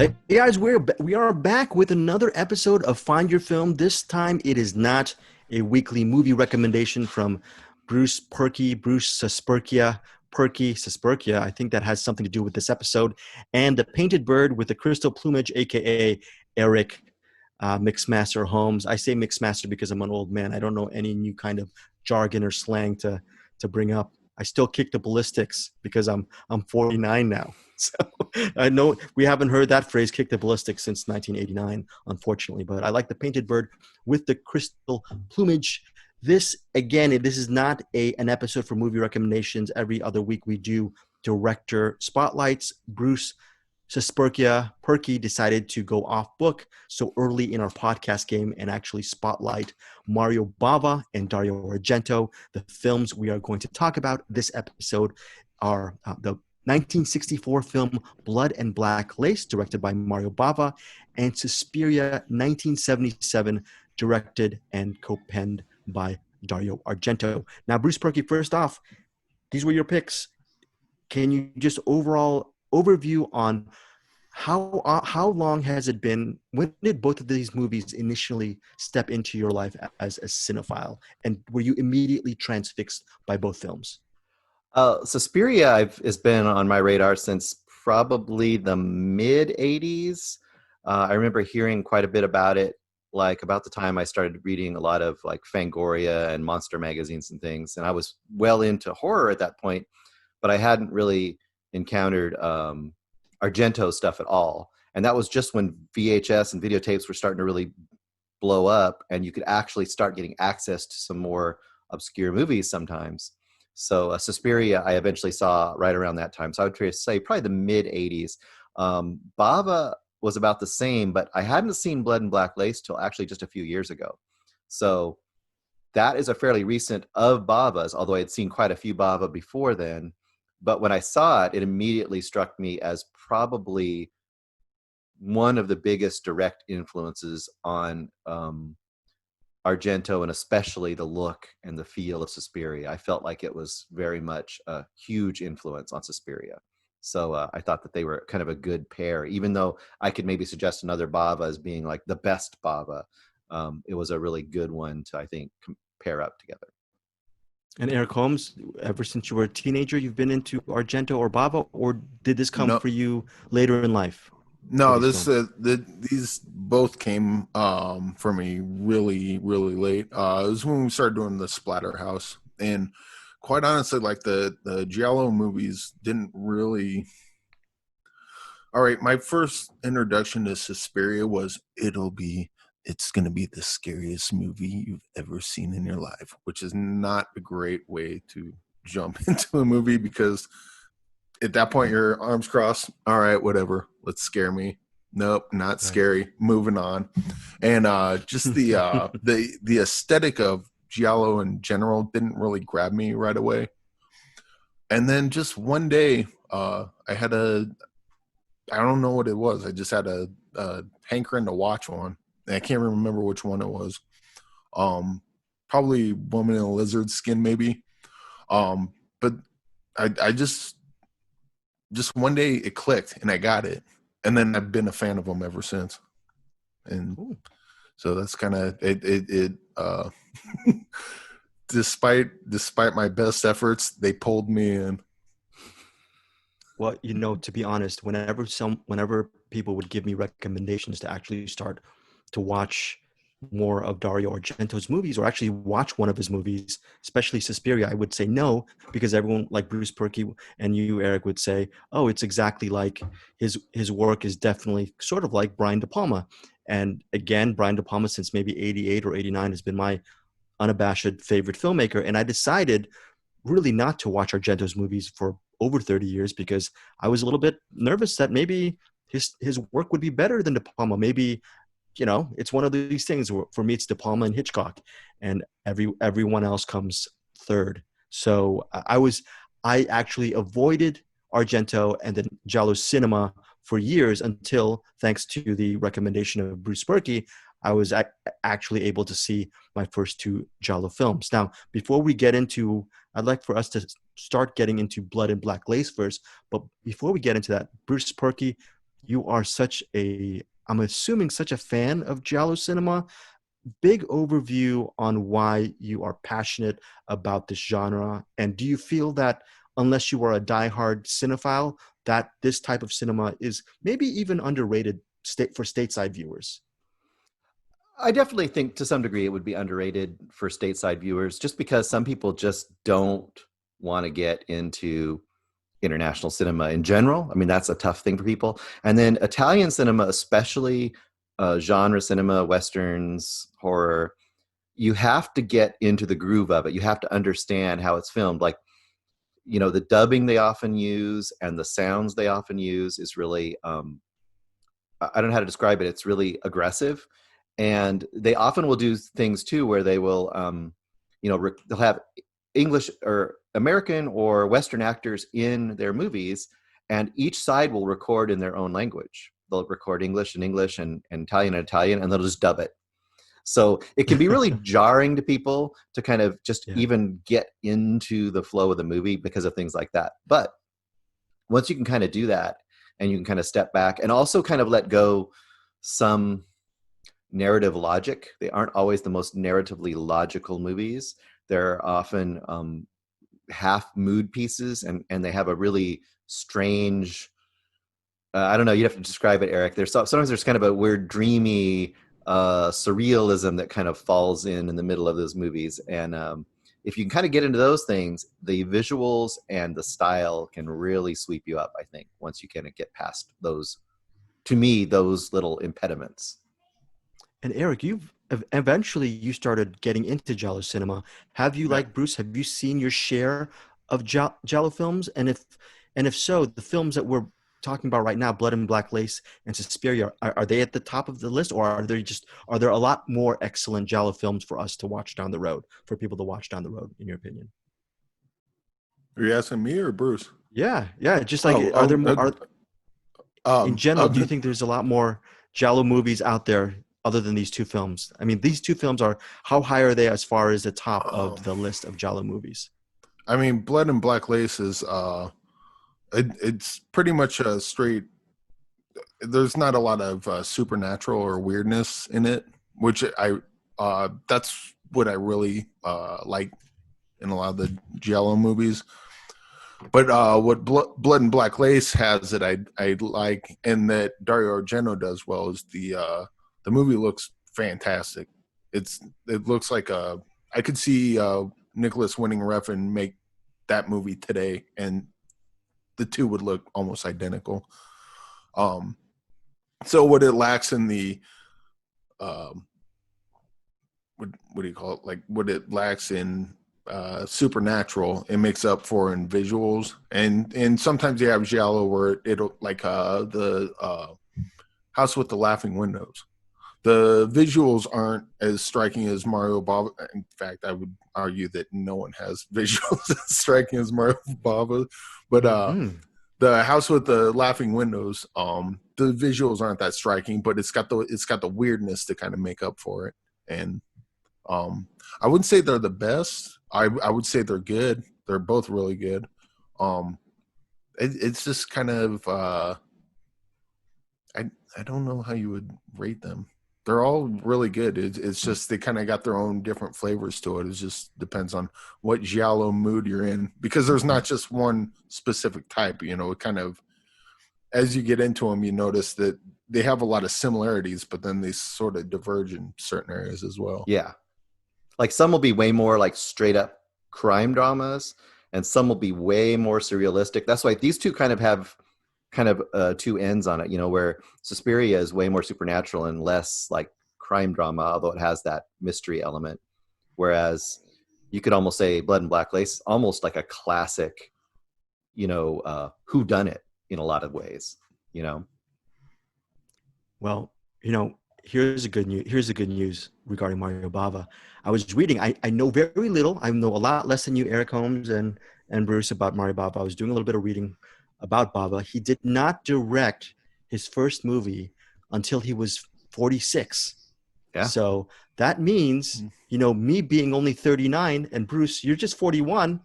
Hey guys, we are back with another episode of Find Your Film. This time it is not a weekly movie recommendation from Bruce Suspurkia. I think that has something to do with this episode. And the Painted Bird with the Crystal Plumage, aka Eric Mixmaster Holmes. I say Mixmaster because I'm an old man. I don't know any new kind of jargon or slang to bring up. I still kick the ballistics because I'm 49 now. So I know we haven't heard that phrase "kick the ballistics" since 1989, unfortunately. But I like the Painted Bird with the Crystal Plumage. This is not an episode for movie recommendations. Every other week we do director spotlights. Bruce Perky decided to go off book so early in our podcast game and actually spotlight Mario Bava and Dario Argento. The films we are going to talk about this episode are the 1964 film Blood and Black Lace, directed by Mario Bava, and Suspiria 1977, directed and co-penned by Dario Argento. Now, Bruce Perky, first off, these were your picks. Can you just overall overview on how long has it been? When did both of these movies initially step into your life as a cinephile, and were you immediately transfixed by both films? Suspiria has been on my radar since probably the mid 80s. I remember hearing quite a bit about it, like about the time I started reading a lot of like Fangoria and Monster magazines and things. And I was well into horror at that point, but I hadn't really encountered Argento stuff at all. And that was just when VHS and videotapes were starting to really blow up, and you could actually start getting access to some more obscure movies sometimes. So Suspiria, I eventually saw right around that time. So I would say probably the mid 80s. Bava was about the same, but I hadn't seen Blood and Black Lace till actually just a few years ago. So that is a fairly recent of Bava's, although I had seen quite a few Bava before then. But when I saw it, it immediately struck me as probably one of the biggest direct influences on Argento, and especially the look and the feel of Suspiria. I felt like it was very much a huge influence on Suspiria. So I thought that they were kind of a good pair, even though I could maybe suggest another Bava as being like the best Bava. It was a really good one to, I think, pair up together. And Eric Holmes, ever since you were a teenager, you've been into Argento or Bava, or did this come No, for you later in life for no. these This films? these both came for me really, really late. It was when we started doing the Splatterhouse, and quite honestly, like the giallo movies didn't really. All right, my first introduction to Suspiria was it's going to be the scariest movie you've ever seen in your life, which is not a great way to jump into a movie because at that point your arms crossed. All right, whatever. Let's scare me. Nope, not Right. scary. Moving on. And just the aesthetic of giallo in general didn't really grab me right away. And then just one day, I don't know what it was. I just had a hankering to watch one. And I can't remember which one it was. Probably Woman in a Lizard Skin, maybe. But I just one day it clicked and I got it, and then I've been a fan of them ever since. And Ooh. so that's kind of it. Despite my best efforts, they pulled me in. Well, to be honest, whenever people would give me recommendations to actually start to watch more of Dario Argento's movies, or actually watch one of his movies, especially Suspiria, I would say no, because everyone like Bruce Perky and you, Eric, would say, oh, it's exactly like his work is definitely sort of like Brian De Palma. And again, Brian De Palma, since maybe 88 or 89, has been my unabashed favorite filmmaker. And I decided really not to watch Argento's movies for over 30 years because I was a little bit nervous that maybe his work would be better than De Palma. Maybe, it's one of these things where for me it's De Palma and Hitchcock, and everyone else comes third. So I actually avoided Argento and then Giallo cinema for years until, thanks to the recommendation of Bruce Perky, I was actually able to see my first two Giallo films. Now, before we get into, I'd like for us to start getting into Blood and Black Lace first. But before we get into that, Bruce Perky, you are I'm assuming such a fan of giallo cinema. Big overview on why you are passionate about this genre. And do you feel that unless you are a diehard cinephile, that this type of cinema is maybe even underrated for stateside viewers? I definitely think to some degree it would be underrated for stateside viewers just because some people just don't want to get into international cinema in general. I mean, that's a tough thing for people. And then Italian cinema, especially genre cinema, westerns, horror, you have to get into the groove of it. You have to understand how it's filmed. Like, the dubbing they often use and the sounds they often use is really, I don't know how to describe it. It's really aggressive. And they often will do things too where they will, they'll have English or American or Western actors in their movies, and each side will record in their own language. They'll record English and English and Italian and Italian, and they'll just dub it. So it can be really jarring to people to kind of just even get into the flow of the movie because of things like that. But once you can kind of do that and you can kind of step back and also kind of let go some narrative logic. They aren't always the most narratively logical movies. They're often half mood pieces, and they have a really strange, I don't know, you'd have to describe it, Eric. Sometimes there's kind of a weird dreamy surrealism that kind of falls in the middle of those movies. And if you can kind of get into those things, the visuals and the style can really sweep you up, I think, once you kind of get past those, to me, those little impediments. And Eric, eventually you started getting into giallo cinema. Have you, like Bruce, have you seen your share of giallo films? And if so, the films that we're talking about right now, Blood and Black Lace and Suspiria, are they at the top of the list, or are there a lot more excellent giallo films for us to watch down the road, for people to watch down the road, in your opinion? Are you asking me or Bruce? Yeah. Just like, are there more? In general, do you think there's a lot more giallo movies out there other than these two films? I mean, these two films how high are they as far as the top of the list of giallo movies? I mean, Blood and Black Lace is, it's pretty much a straight, there's not a lot of supernatural or weirdness in it, which that's what I really like in a lot of the giallo movies. But what Blood and Black Lace has that I like, and that Dario Argento does well, is the movie looks fantastic. It looks like I could see Nicholas Winding Refn make that movie today, and the two would look almost identical. So what it lacks in the what do you call it? Like what it lacks in supernatural, it makes up for in visuals, and sometimes you have giallo where it'll like the House with the Laughing Windows. The visuals aren't as striking as Mario Bava. In fact, I would argue that no one has visuals as striking as Mario Bava. But the House with the Laughing Windows, the visuals aren't that striking, but it's got the weirdness to kind of make up for it. And I wouldn't say they're the best. I would say they're good. They're both really good. It's just kind of I don't know how you would rate them. They're all really good. It's just they kind of got their own different flavors to it. It just depends on what giallo mood you're in, because there's not just one specific type. It kind of, as you get into them, you notice that they have a lot of similarities, but then they sort of diverge in certain areas as well. Yeah. Like some will be way more like straight up crime dramas, and some will be way more surrealistic. That's why these two kind of have two ends on it, where Suspiria is way more supernatural and less like crime drama, although it has that mystery element. Whereas you could almost say Blood and Black Lace, almost like a classic, whodunit in a lot of ways, Well, here's the good news regarding Mario Bava. I was reading, I know very little. I know a lot less than you, Eric Holmes and Bruce, about Mario Bava. I was doing a little bit of reading about Bava. He did not direct his first movie until he was 46. Yeah. So that means, me being only 39 and Bruce, you're just 41.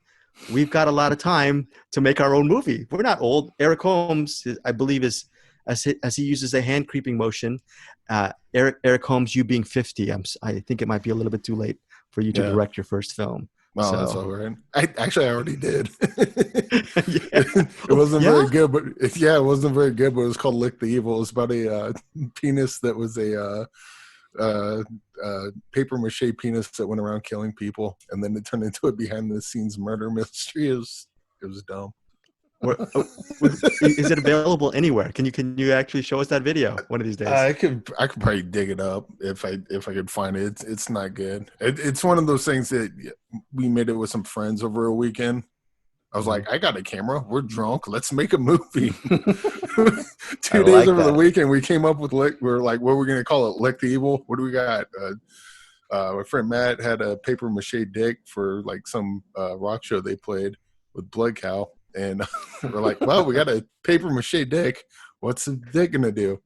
We've got a lot of time to make our own movie. We're not old. Eric Holmes, I believe, is as he uses a hand creeping motion. Eric Holmes, you being 50, I think it might be a little bit too late for you to Yeah. direct your first film. Oh, that's So all right. I already did. yeah. It wasn't Yeah. very good, but it wasn't very good. But it was called "Lick the Evil." It was about a penis that was a paper mache penis that went around killing people, and then it turned into a behind the scenes murder mystery. It was dumb. Is it available anywhere? Can you actually show us that video one of these days? I could probably dig it up if I could find it. It's not good. It's one of those things that we made it with some friends over a weekend. I was like, I got a camera. We're drunk. Let's make a movie. 2 days over the weekend, we came up with we're like, what are we gonna call it? Lick the Evil. What do we got? My friend Matt had a paper mache dick for like some rock show they played with Blood Cow. And we're like, well, we got a paper mache dick. What's the dick going to do?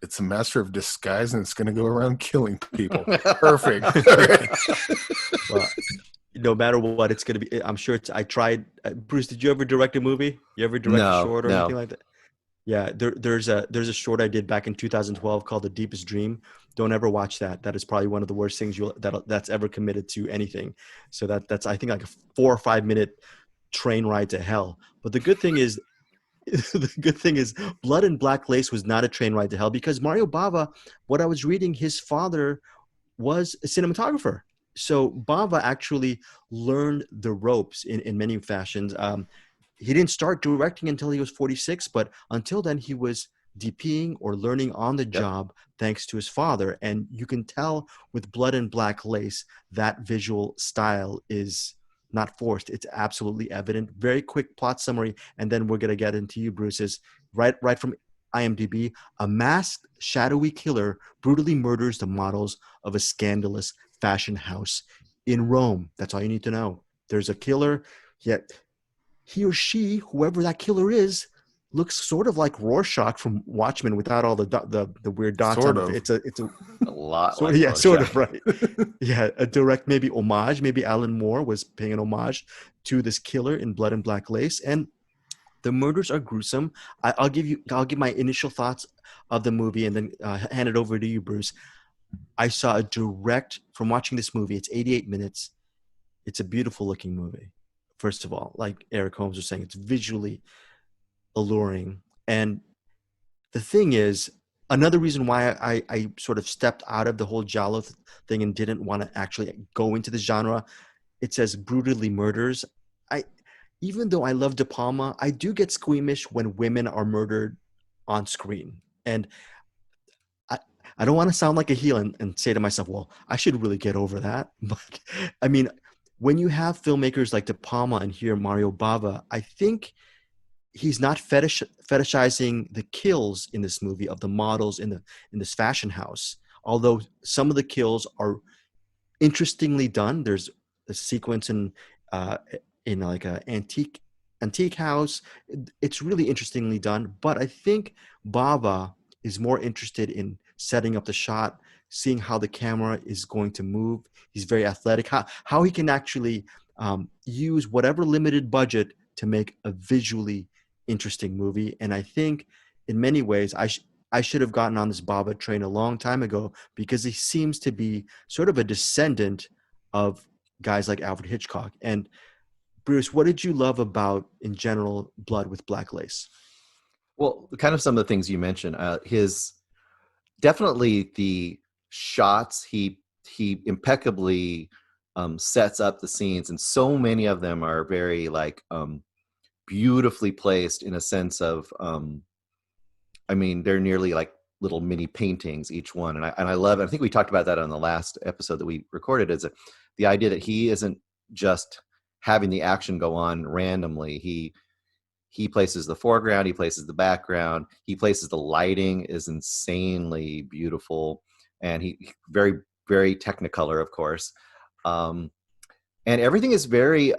It's a master of disguise, and it's going to go around killing people. Perfect. Well, no matter what, it's going to be. I'm sure I tried. Bruce, did you ever direct a movie? You ever direct a short or anything like that? Yeah, there's a short I did back in 2012 called The Deepest Dream. Don't ever watch that. That is probably one of the worst things that's ever committed to anything. So that's I think like a 4 or 5 minute train ride to hell. But the good thing is Blood and Black Lace was not a train ride to hell, because Mario Bava, what I was reading, his father was a cinematographer. So Bava actually learned the ropes in many fashions. He didn't start directing until he was 46, but until then he was DPing or learning on the job thanks to his father. And you can tell with Blood and Black Lace that visual style is not forced. It's absolutely evident. Very quick plot summary, and then we're going to get into you, Bruce's. Right from IMDb, a masked, shadowy killer brutally murders the models of a scandalous fashion house in Rome. That's all you need to know. There's a killer, yet he or she, whoever that killer is, looks sort of like Rorschach from Watchmen without all the weird dots Sort on it. of. It's a lot sort like of, yeah, Rorschach. sort of, right. Yeah, a direct maybe homage. Maybe Alan Moore was paying an homage to this killer in Blood and Black Lace. And the murders are gruesome. I'll give my initial thoughts of the movie and then hand it over to you, Bruce. I saw a direct from watching this movie. It's 88 minutes. It's a beautiful looking movie. First of all, like Eric Holmes was saying, it's visually alluring. And the thing is, another reason why I sort of stepped out of the whole giallo thing and didn't want to actually go into the genre, it says brutally murders. Even though I love De Palma, I do get squeamish when women are murdered on screen. And I don't want to sound like a heel and say to myself, well, I should really get over that. But I mean, when you have filmmakers like De Palma and here Mario Bava, I think he's not fetishizing the kills in this movie of the models in this fashion house. Although some of the kills are interestingly done. There's a sequence in like an antique house. It's really interestingly done. But I think Bava is more interested in setting up the shot, seeing how the camera is going to move. He's very athletic. How he can actually use whatever limited budget to make a visually interesting movie. And I think in many ways I should have gotten on this Bava train a long time ago, because he seems to be sort of a descendant of guys like Alfred Hitchcock. And Bruce, what did you love about, in general, Blood with Black Lace? Well, kind of some of the things you mentioned, his definitely the shots, he impeccably sets up the scenes, and so many of them are very like beautifully placed in a sense of I mean, they're nearly like little mini paintings each one, and I love it. I think we talked about that on the last episode that we recorded, is the idea that he isn't just having the action go on randomly. He places the foreground, he places the background, he places the lighting is insanely beautiful, and he very, very technicolor, of course. And everything is very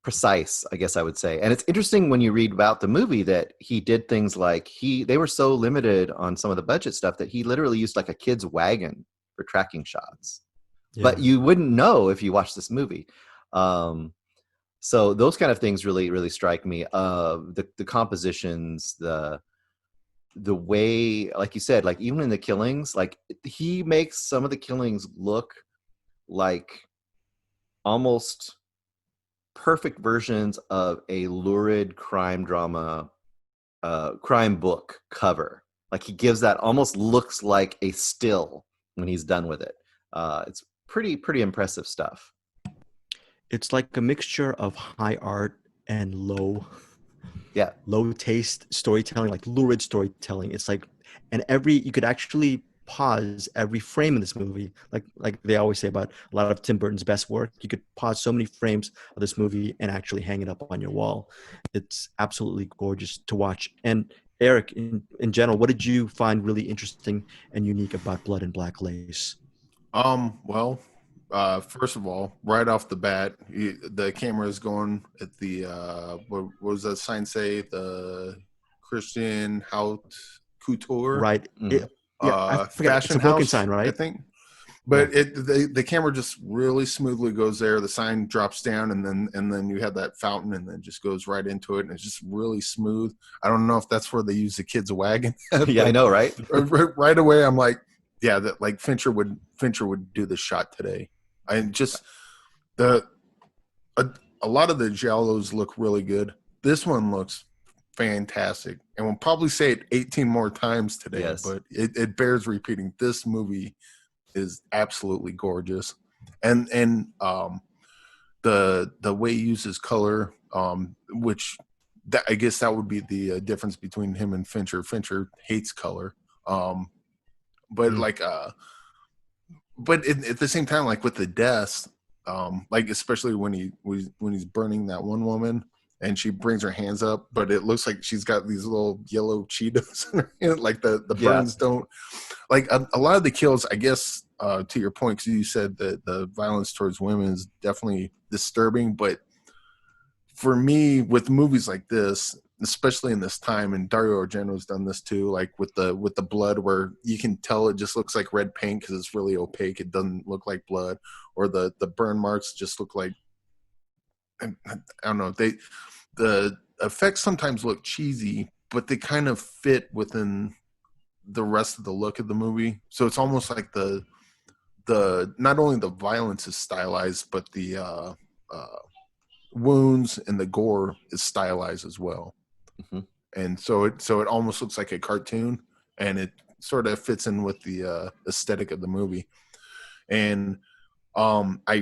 precise, I guess I would say. And it's interesting when you read about the movie that he did things like they were so limited on some of the budget stuff that he literally used like a kid's wagon for tracking shots. Yeah. But you wouldn't know if you watched this movie. So those kind of things really, really strike me. The compositions, the way, like you said, like even in the killings, like he makes some of the killings look like almost perfect versions of a lurid crime drama, crime book cover. Like he gives that, almost looks like a still when he's done with it. It's pretty impressive stuff. It's like a mixture of high art and Yeah. low taste storytelling, like lurid storytelling. It's like, and you could actually pause every frame in this movie, like they always say about a lot of Tim Burton's best work. You could pause so many frames of this movie and actually hang it up on your wall. It's absolutely gorgeous to watch. And Eric, in general, what did you find really interesting and unique about Blood and Black Lace? Well, first of all, right off the bat, the camera is going at the what was that sign say? The Christian Haute Couture, Right. Yeah, I forget. It's fashion a broken house, sign, I right? think. Yeah. But the camera just really smoothly goes there. The sign drops down, and then you have that fountain, and then just goes right into it, and it's just really smooth. I don't know if that's where they use the kids' wagon. Yeah, I know, right? Right away, I'm like, yeah, that like Fincher would do this shot today. I just the a lot of the giallos look really good. This one looks fantastic, and we'll probably say it 18 more times today. Yes. But it bears repeating. This movie is absolutely gorgeous, and the way he uses color, which I guess that would be the difference between him and Fincher. Fincher hates color, but but at the same time, like with the deaths, like especially when he's burning that one woman and she brings her hands up, but it looks like she's got these little yellow Cheetos in her hand, like the burns don't, like a lot of the kills, I guess, to your point, because you said that the violence towards women is definitely disturbing, but for me, with movies like this, especially in this time, and Dario Argento's done this too, like with the blood, where you can tell it just looks like red paint because it's really opaque. It doesn't look like blood, or the burn marks just look like, I don't know. The effects sometimes look cheesy, but they kind of fit within the rest of the look of the movie. So it's almost like the not only the violence is stylized, but the wounds and the gore is stylized as well. Mm-hmm. And so it almost looks like a cartoon, and it sort of fits in with the aesthetic of the movie. And I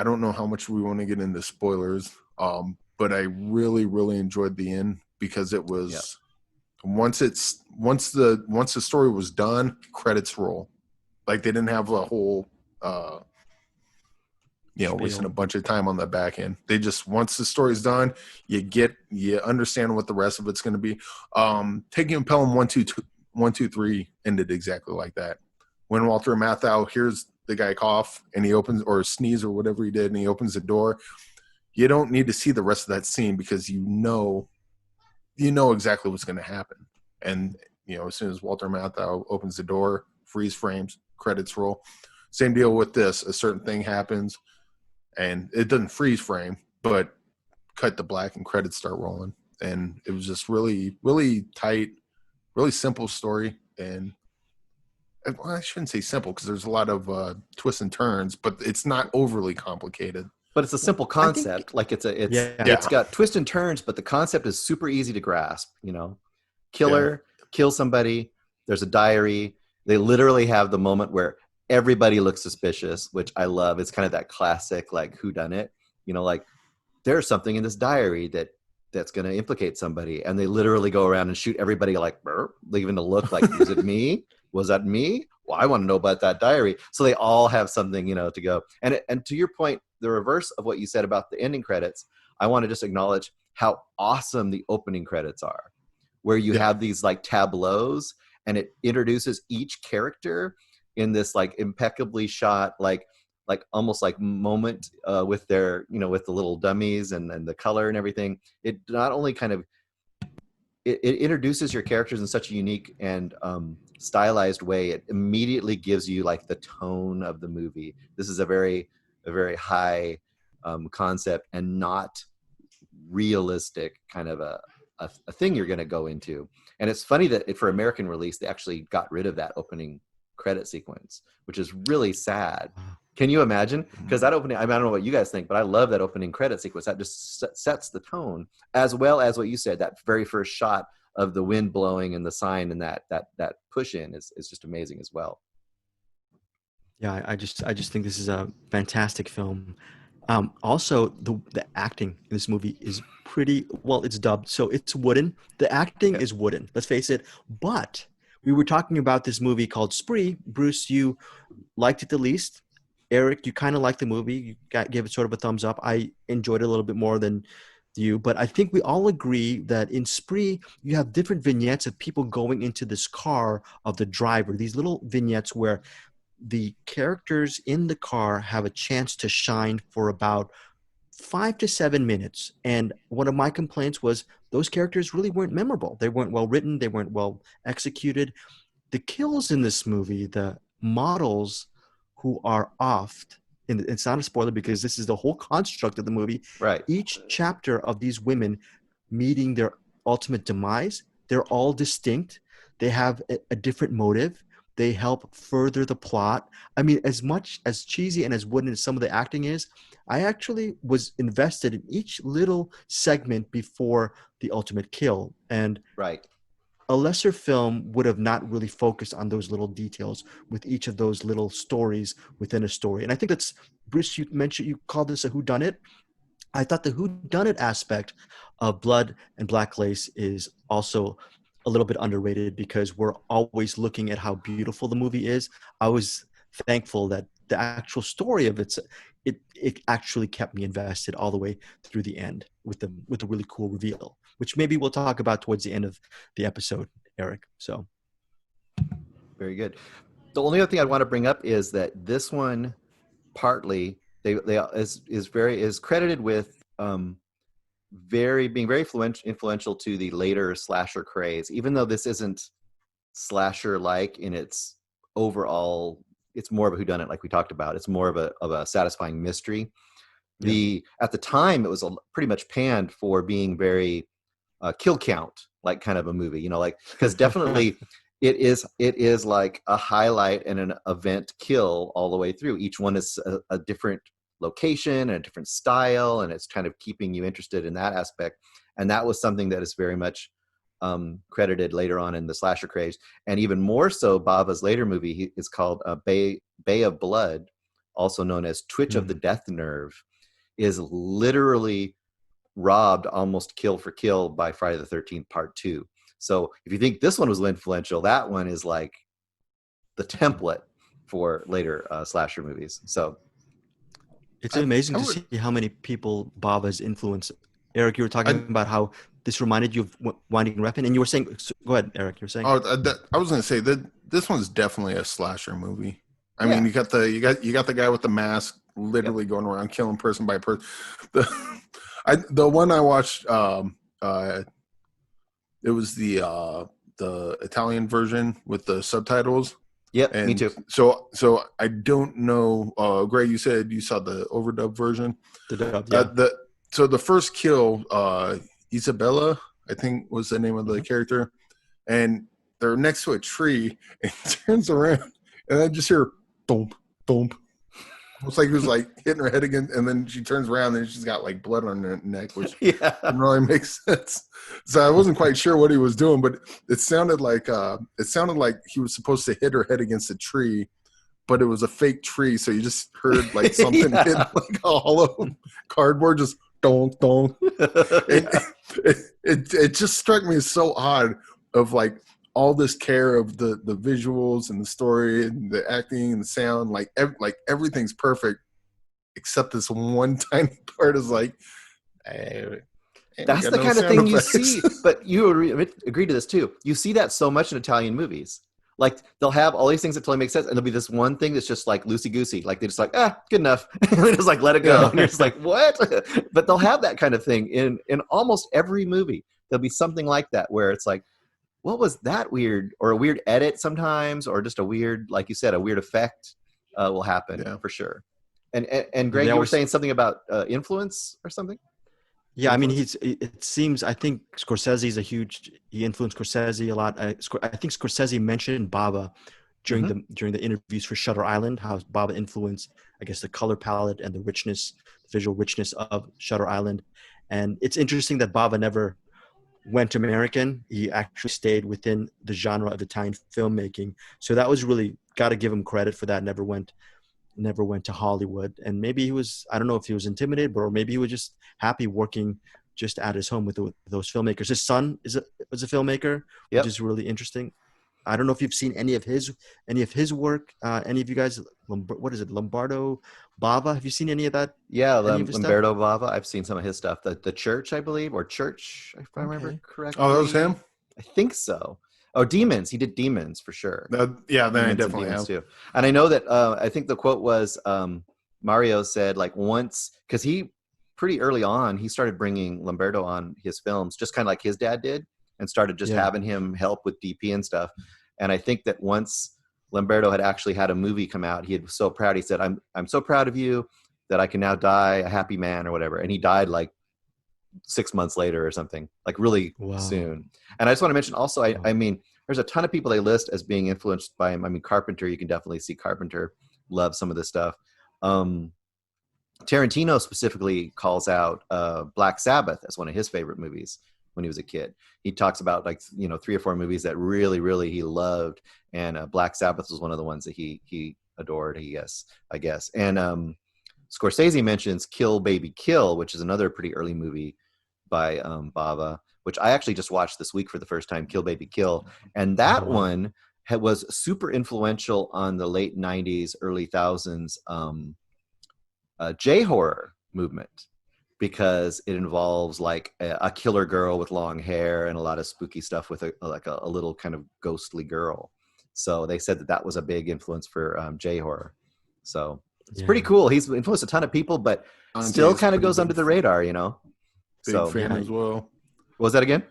don't know how much we want to get into spoilers, but I really enjoyed the end, because it was once the story was done, credits roll. Like they didn't have a whole wasting a bunch of time on the back end. They just, once the story's done, you understand what the rest of it's going to be. Taking Pelham 1, 2, 3 ended exactly like that. When Walter Matthau hears the guy cough and he opens, or sneeze or whatever he did, and he opens the door, you don't need to see the rest of that scene, because you know exactly what's going to happen. And as soon as Walter Matthau opens the door, freeze frames, credits roll. Same deal with this. A certain thing happens, and it doesn't freeze frame, but cut to black and credits start rolling. And it was just really tight, really simple story. And I shouldn't say simple, because there's a lot of twists and turns, but it's not overly complicated. But it's a simple concept. It's got twists and turns, but the concept is super easy to grasp. Killer, kill somebody. There's a diary. They literally have the moment where everybody looks suspicious, which I love. It's kind of that classic, like, whodunit. Like, there's something in this diary that's going to implicate somebody, and they literally go around and shoot everybody, like, leaving a look like, is it me? Was that me? Well, I want to know about that diary. So they all have something, to go. And to your point, the reverse of what you said about the ending credits, I want to just acknowledge how awesome the opening credits are, where you have these like tableaus, and it introduces each character in this like impeccably shot, like almost like moment with their, with the little dummies and the color and everything. It not only kind of, it introduces your characters in such a unique and stylized way. It immediately gives you like the tone of the movie. This is a very high concept and not realistic kind of a thing you're going to go into. And it's funny that for American release, they actually got rid of that opening credit sequence, which is really sad. Can you imagine? Because that opening, I don't know what you guys think, but I love that opening credit sequence. That just sets the tone, as well as what you said, that very first shot of the wind blowing and the sign and that push in is just amazing as well. Yeah, I just think this is a fantastic film. Also, the acting in this movie is pretty well. It's dubbed, so it's wooden. The acting is wooden. Let's face it. But we were talking about this movie called Spree. Bruce, you liked it the least. Eric, you kind of liked the movie. You gave it sort of a thumbs up. I enjoyed it a little bit more than you, but I think we all agree that in Spree, you have different vignettes of people going into this car of the driver. These little vignettes where the characters in the car have a chance to shine for about 5 to 7 minutes. And one of my complaints was those characters really weren't memorable. They weren't well written. They weren't well executed. The kills in this movie, the models who are offed, and it's not a spoiler because this is the whole construct of the movie. Right. Each chapter of these women meeting their ultimate demise, they're all distinct. They have a different motive. They help further the plot. I mean, as much as cheesy and as wooden as some of the acting is, I actually was invested in each little segment before the ultimate kill. And right. A lesser film would have not really focused on those little details with each of those little stories within a story. And I think that's, Bruce, you mentioned, you called this a whodunit. I thought the whodunit aspect of Blood and Black Lace is also a little bit underrated because we're always looking at how beautiful the movie is. I was thankful that the actual story of it actually kept me invested all the way through the end with a really cool reveal, which maybe we'll talk about towards the end of the episode, Eric. So very good. The only other thing I'd want to bring up is that this one partly is credited with being very influential to the later slasher craze, even though this isn't slasher like in its overall. It's more of a whodunit, like we talked about. It's more of a satisfying mystery. At the time, it was pretty much panned for being very kill count, like kind of a movie, like, because definitely it is like a highlight and an event kill all the way through. Each one is a different location and a different style, and it's kind of keeping you interested in that aspect. And that was something that is very much credited later on in the slasher craze, and even more so Bava's later movie is called Bay of Blood, also known as Twitch of the Death Nerve, is literally robbed almost kill for kill by Friday the 13th Part 2. So if you think this one was influential, that one is like the template for later slasher movies. So it's amazing to see how many people Bava's influenced. Eric, you were talking about how this reminded you of Winding Refn, and you were saying, go ahead, Eric, you're saying. I was going to say that this one's definitely a slasher movie. I mean, you got the guy with the mask literally going around killing person by person. The one I watched, it was the Italian version with the subtitles. Yep, me too. So I don't know. Greg, you said you saw the overdub version. The dub, yeah. So the first kill, Isabella, I think was the name of the character, and they're next to a tree, and turns around, and I just hear thump, thump. It's like he was like hitting her head again, and then she turns around, and she's got like blood on her neck, which doesn't really make sense. So I wasn't quite sure what he was doing, but it sounded like he was supposed to hit her head against a tree, but it was a fake tree, so you just heard like something hit like a hollow cardboard, just donk donk. It just struck me as so odd of like all this care of the visuals and the story and the acting and the sound, like everything's perfect except this one tiny part is like, hey, that's the kind of thing you see. But you agree to this too. You see that so much in Italian movies. Like they'll have all these things that totally make sense, and there'll be this one thing that's just like loosey goosey. Like they just like, good enough, and they just like let it go. And you're just like, what? But they'll have that kind of thing in almost every movie. There'll be something like that where it's like, what was that weird, or a weird edit sometimes, or just a weird, like you said, a weird effect will happen for sure. And They Greg, you were always saying something about influence or something? Yeah, I mean, Influence? it seems, I think he influenced Scorsese a lot. I think Scorsese mentioned Bava Hmm. during the interviews for Shutter Island, how Bava influenced, I guess, the color palette and the richness, the visual richness of Shutter Island. And it's interesting that Bava never went American. He actually stayed within the genre of Italian filmmaking. So that was really, got to give him credit for that. Never went to Hollywood. And maybe he was, I don't know if he was intimidated, but or maybe he was just happy working just at his home with those filmmakers. His son was a filmmaker, which Yep. is really interesting. I don't know if you've seen any of his work. Any of you guys, what is it, Lombardo Bava? Have you seen any of that? Yeah, Any of his stuff? Lamberto Bava. I've seen some of his stuff. The Church, I believe, or Church, if I remember Okay. Oh, that was him. correctly. I think so. Oh, Demons. He did Demons for sure. Yeah, then I Demons and definitely Demons have. too. And I know that I think the quote was Mario said like once because he pretty early on he started bringing Lamberto on his films just kind of like his dad did and started just Yeah. having him help with DP and stuff. And I think that once Lamberto had actually had a movie come out, he was so proud. He said, "I'm so proud of you that I can now die a happy man or whatever." And he died like 6 months later or something, like really Wow. soon. And I just want to mention also, I, Wow. I mean, there's a ton of people they list as being influenced by him. I mean, Carpenter, you can definitely see Carpenter love some of this stuff. Um, Tarantino specifically calls out Black Sabbath as one of his favorite movies when he was a kid. He talks about like 3 or 4 movies that really, really he loved, and Black Sabbath was one of the ones that he adored. I guess. And Scorsese mentions Kill Baby Kill, which is another pretty early movie by Bava, which I actually just watched this week for the first time. Kill Baby Kill, and Oh that wow. one was super influential on the late '90s, early thousands. J horror movement because it involves like a killer girl with long hair and a lot of spooky stuff with a little kind of ghostly girl. So they said that that was a big influence for J horror. So it's pretty Yeah. cool. He's influenced a ton of people, but Dante still is kind of pretty goes under the radar. big So fan Yeah. as well. what was that again?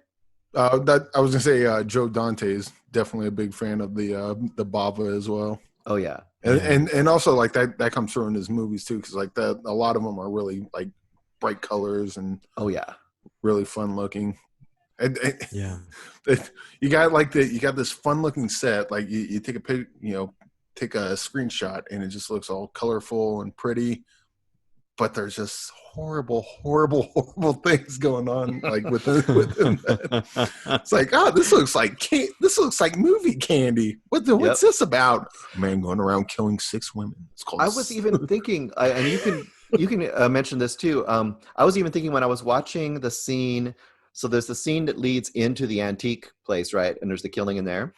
That I was gonna say, Joe Dante is definitely a big fan of the Bava as well. Oh yeah, And, Yeah. and also like that comes through in his movies too, because like that a lot of them are really like bright colors and oh yeah, really fun looking. And Yeah. you got this fun looking set. Like you take a pic, take a screenshot, and it just looks all colorful and pretty. But there's just horrible, horrible, horrible things going on, like within that. It's like, oh, this looks like movie candy. What's yep. this about? A man going around killing 6 women. It's called. I was even thinking, and you can mention this too. I was even thinking when I was watching the scene. So there's the scene that leads into the antique place, right? And there's the killing in there.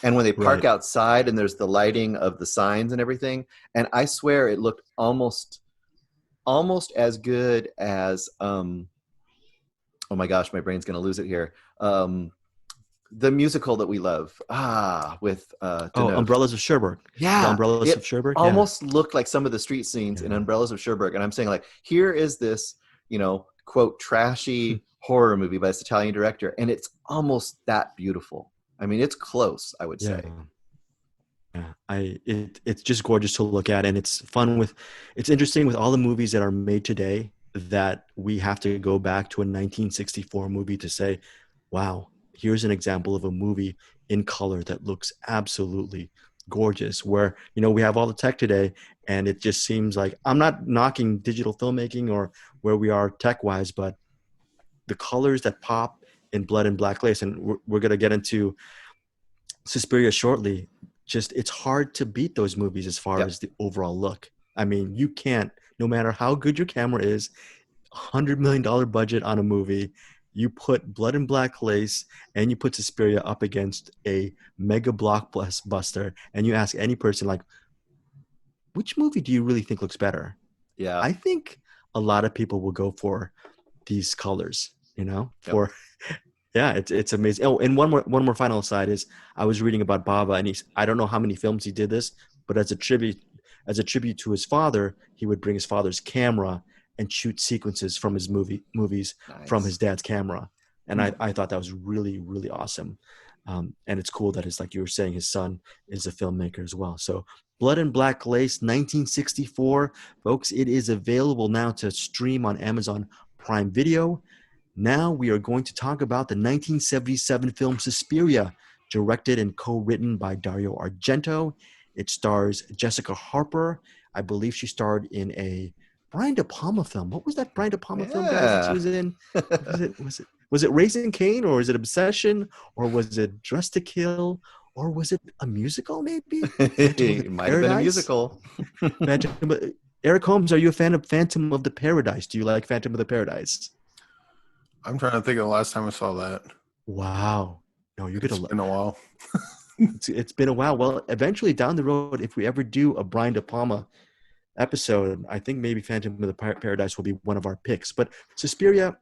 And when they park Right. outside, and there's the lighting of the signs and everything, and I swear it looked almost as good as oh my gosh, my brain's gonna lose it here. The musical that we love, with Oh, Deneuve. Umbrellas of Cherbourg. The Yeah, Umbrellas of it Cherbourg. Yeah. almost looked like some of the street scenes in Yeah. Umbrellas of Cherbourg. And I'm saying, like, here is this, quote, trashy horror movie by this Italian director, and it's almost that beautiful. I mean, it's close, I would Yeah. say. Yeah, it's just gorgeous to look at, and it's interesting with all the movies that are made today that we have to go back to a 1964 movie to say, wow, here's an example of a movie in color that looks absolutely gorgeous. Where we have all the tech today, and it just seems like, I'm not knocking digital filmmaking or where we are tech wise, but the colors that pop in Blood and Black Lace, and we're gonna get into Suspiria shortly. Just, it's hard to beat those movies as far Yep. as the overall look. I mean, you can't, no matter how good your camera is, $100 million budget on a movie, you put Blood and Black Lace and you put Suspiria up against a mega blockbuster, and you ask any person, like, which movie do you really think looks better? Yeah. I think a lot of people will go for these colors, Yep. for yeah, it's amazing. Oh, and one more final aside is, I was reading about Bava, and I don't know how many films he did this, but as a tribute to his father, he would bring his father's camera and shoot sequences from his movies from his Nice. dad's camera. And Hmm. I thought that was really, really awesome. And it's cool that like you were saying, his son is a filmmaker as well. So Blood and Black Lace, 1964. Folks, it is available now to stream on Amazon Prime Video. Now we are going to talk about the 1977 film Suspiria, directed and co-written by Dario Argento. It stars Jessica Harper. I believe she starred in a Brian De Palma film. What was that Brian De Palma film, guys, that she was in? Was it Raising Cain, or is it Obsession, or was it Dress to Kill, or was it a musical maybe? It might have been a musical. Eric Holmes, are you a fan of Phantom of the Paradise? Do you like Phantom of the Paradise? I'm trying to think of the last time I saw that. Wow. No, you're It's been a while. It's been a while. Well, eventually down the road, if we ever do a Brian De Palma episode, I think maybe Phantom of the Paradise will be one of our picks. But Suspiria,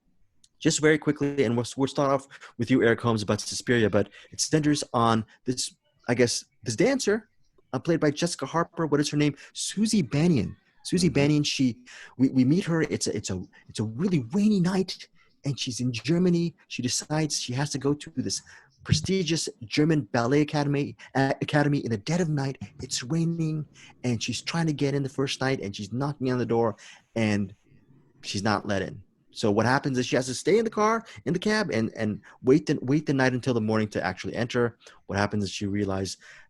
just very quickly, and we'll start off with you, Eric Holmes, about Suspiria, but it centers on this, I guess, this dancer played by Jessica Harper. What is her name? Susie Bannion. Susie Bannion. We meet her. It's a really rainy night, and she's in Germany. She decides she has to go to this prestigious German ballet academy in the dead of night. It's raining, and she's trying to get in the first night, and she's knocking on the door, and she's not let in. So what happens is she has to stay in the cab, and wait the night until the morning to actually enter. What happens is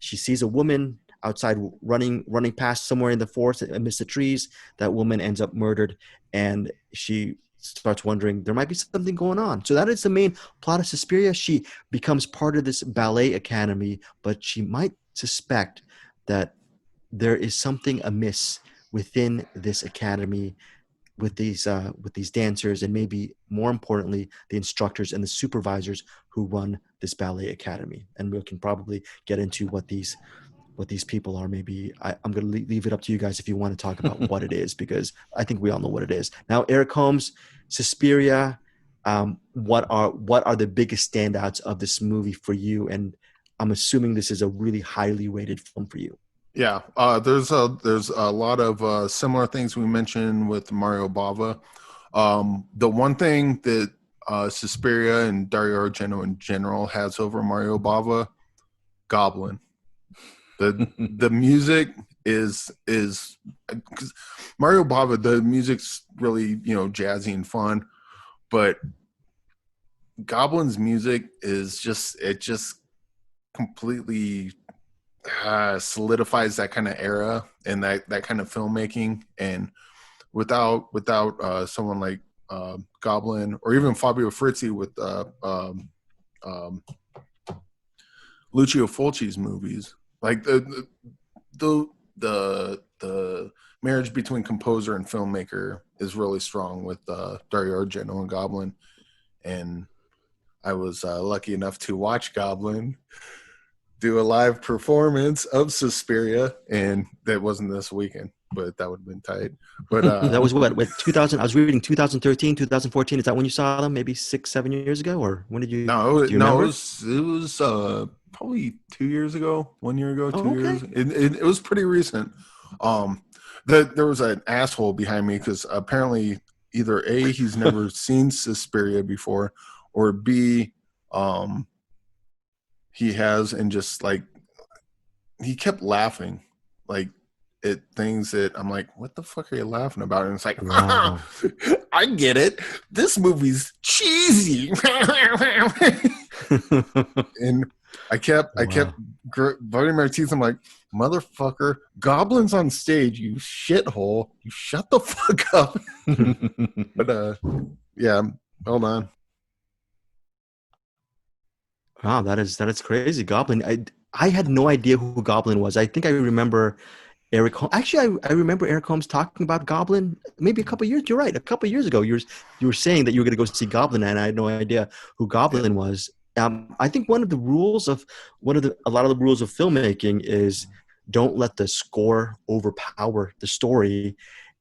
she sees a woman outside running past somewhere in the forest amidst the trees. That woman ends up murdered, and she starts wondering there might be something going on. So that is the main plot of Suspiria. She becomes part of this ballet academy, but she might suspect that there is something amiss within this academy with these dancers, and maybe more importantly, the instructors and the supervisors who run this ballet academy. And we can probably get into what these people are. Maybe I'm going to leave it up to you guys if you want to talk about what it is, because I think we all know what it is. Now, Eric Holmes, Suspiria, what are the biggest standouts of this movie for you? And I'm assuming this is a really highly rated film for you. Yeah, there's a lot of similar things we mentioned with Mario Bava. The one thing that Suspiria and Dario Argento in general has over Mario Bava, Goblin. The music is because Mario Bava, the music's really jazzy and fun, but Goblin's music is just completely solidifies that kind of era and that kind of filmmaking. And without someone like Goblin, or even Fabio Frizzi with Lucio Fulci's movies, like the marriage between composer and filmmaker is really strong with Dario Argento and Goblin. And I was lucky enough to watch Goblin do a live performance of Suspiria, and that wasn't this weekend, but that would have been tight. But that was what 2000. I was reading 2013, 2014. Is that when you saw them? Maybe 6-7 years ago, or when did you? No, do you no, it was probably 2 years ago, 1 year ago, 2 years. It was pretty recent. There was an asshole behind me because apparently either A, he's never seen Suspiria before, or B, he has, and just like he kept laughing like at things that I'm like, what the fuck are you laughing about? And it's like, wow. I get it. This movie's cheesy. And I kept biting my teeth. I'm like, motherfucker, Goblin's on stage, you shithole. You shut the fuck up. But yeah, hold on. Wow, that is crazy. Goblin. I had no idea who Goblin was. I think I remember Eric Holmes. Actually, I remember Eric Holmes talking about Goblin maybe a couple years. You're right. A couple years ago, you were saying that you were going to go see Goblin, and I had no idea who Goblin was. I think a lot of the rules of filmmaking is don't let the score overpower the story.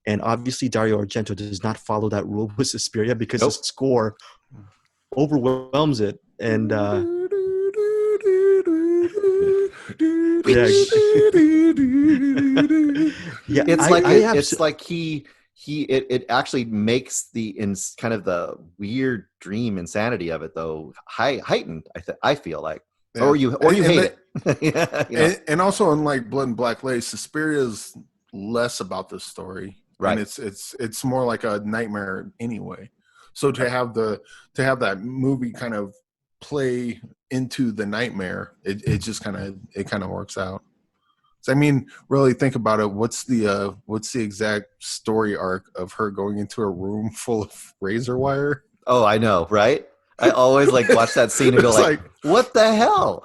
And obviously, Dario Argento does not follow that rule with Suspiria because the score overwhelms it. And it actually makes kind of the weird dream insanity of it though heightened. I feel like. Yeah, or you hate it. Yeah, and also unlike Blood and Black Lace, Suspiria is less about the story, and right, it's more like a nightmare anyway. So right. to have that movie kind of play into the nightmare, it just kind of works out. So, I mean, really think about it. What's the exact story arc of her going into a room full of razor wire? Oh, I know, right? I always like watch that scene and go It's like, like, what the hell?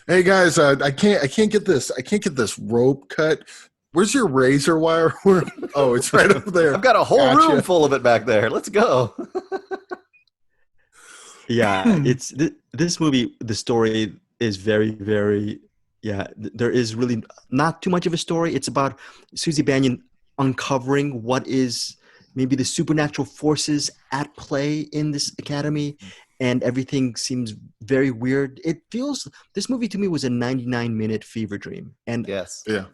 hey guys, I can't get this rope cut. Where's your razor wire? Oh, it's right up there. I've got a whole room Gotcha. full of it back there. Let's go. Yeah, it's this movie. The story is very, very. Yeah, there is really not too much of a story. It's about Susie Bannion uncovering what is maybe the supernatural forces at play in this academy, and everything seems very weird. It feels this movie to me was a 99-minute fever dream, and Yes. Yeah.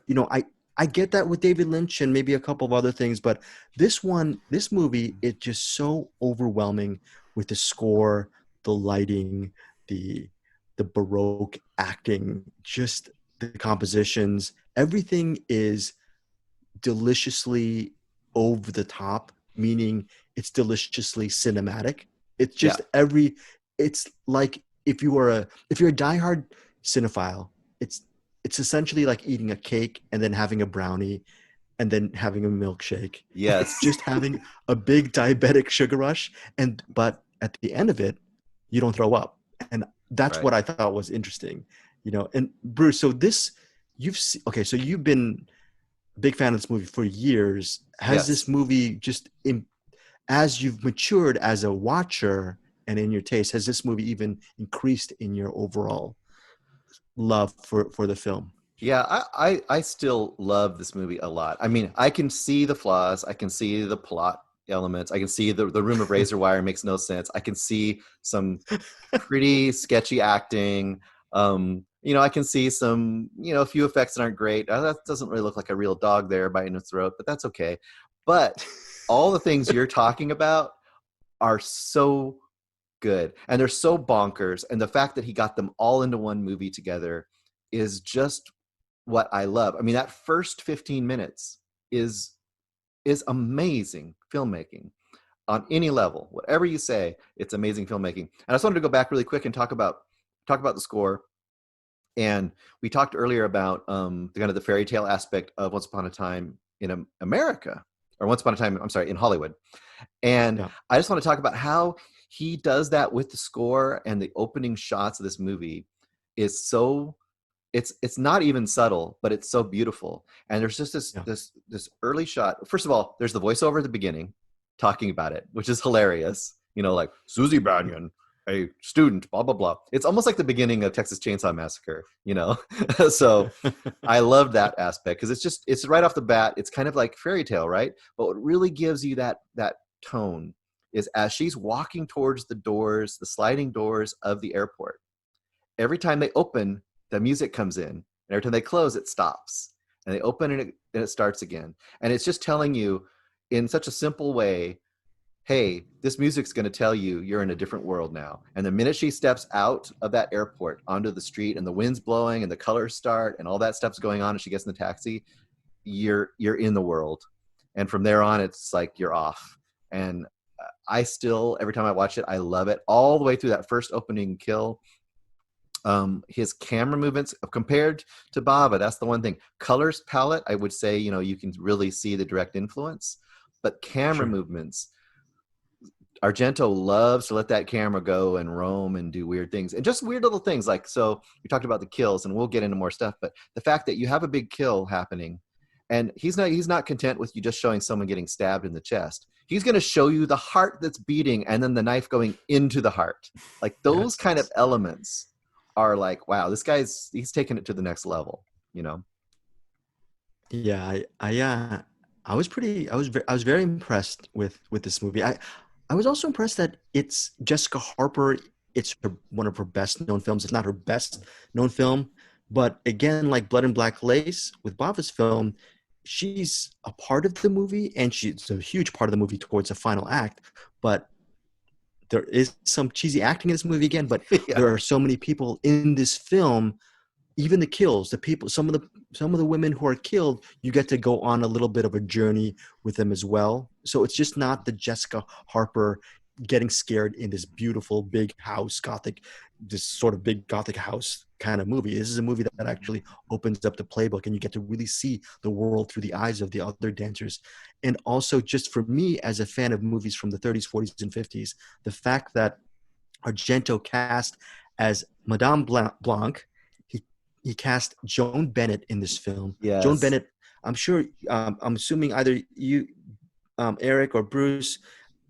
I get that with David Lynch and maybe a couple of other things, but this movie, it's just so overwhelming with the score, the lighting, the the Baroque acting, just the compositions. Everything is deliciously over the top, meaning it's deliciously cinematic. It's Yeah. just it's like if you're a diehard cinephile, it's it's essentially like eating a cake and then having a brownie and then having a milkshake. It's Yes. just having a big diabetic sugar rush, and but at the end of it, you don't throw up. And that's Right. what I thought was interesting. And Bruce, so this okay, so you've been big fan of this movie for years. Has this Yes. movie as you've matured as a watcher and in your taste, has this movie even increased in your overall love for the film? Yeah, I still love this movie a lot. I mean, I can see the flaws. I can see the plot elements. I can see the room of razor wire makes no sense. I can see some pretty sketchy acting. I can see some, a few effects that aren't great. That doesn't really look like a real dog there biting its throat, but that's okay. But all the things you're talking about are so good, and they're so bonkers. And the fact that he got them all into one movie together is just what I love. I mean, that first 15 minutes is amazing filmmaking on any level. Whatever you say, it's amazing filmmaking. And I just wanted to go back really quick and talk about the score. And we talked earlier about the kind of the fairy tale aspect of Once Upon a Time in America, or Once Upon a Time, I'm sorry, in Hollywood. And Yeah. I just want to talk about how he does that with the score, and the opening shots of this movie is so it's not even subtle, but it's so beautiful. And there's just this Yeah. this this early shot. First of all, there's the voiceover at the beginning talking about it, which is hilarious. Like Susie Bannion, a student, blah blah blah. It's almost like the beginning of Texas Chainsaw Massacre. So I love that aspect because it's right off the bat. It's kind of like fairy tale, right? But what really gives you that tone is as she's walking towards the sliding doors of the airport. Every time they open, the music comes in, and every time they close, it stops. And they open, and it starts again. And it's just telling you in such a simple way, hey, this music's going to tell you you're in a different world now. And the minute she steps out of that airport onto the street, and the wind's blowing and the colors start and all that stuff's going on, and she gets in the taxi, you're in the world. And from there on, it's like you're off. And I still, every time I watch it, I love it all the way through that first opening kill. His camera movements compared to Bava, that's the one thing. Colors palette, I would say, you can really see the direct influence, but camera Sure. movements, Argento loves to let that camera go and roam and do weird things, and just weird little things. Like, so we talked about the kills, and we'll get into more stuff, but the fact that you have a big kill happening, and he's not content with you just showing someone getting stabbed in the chest. He's going to show you the heart that's beating, and then the knife going into the heart. Like, those kind of Yes. elements are like, wow, he's taking it to the next level. Yeah, I was I was very impressed with this movie. I was also impressed that it's Jessica Harper. It's one of her best known films. It's not her best known film, but again, like Blood and Black Lace with Bava's film, she's a part of the movie, and she's a huge part of the movie towards the final act. But there is some cheesy acting in this movie again, but Yeah. there are so many people in this film. Even the kills, the people, some of the women who are killed, you get to go on a little bit of a journey with them as well. So it's just not the Jessica Harper getting scared in this beautiful big house gothic, this sort of big gothic house kind of movie. This is a movie that actually opens up the playbook, and you get to really see the world through the eyes of the other dancers. And also, just for me as a fan of movies from the 30s, 40s, and 50s, the fact that Argento cast as Madame Blanc. He cast Joan Bennett in this film. Joan Yes. Bennett, I'm sure, I'm assuming either you, Eric, or Bruce,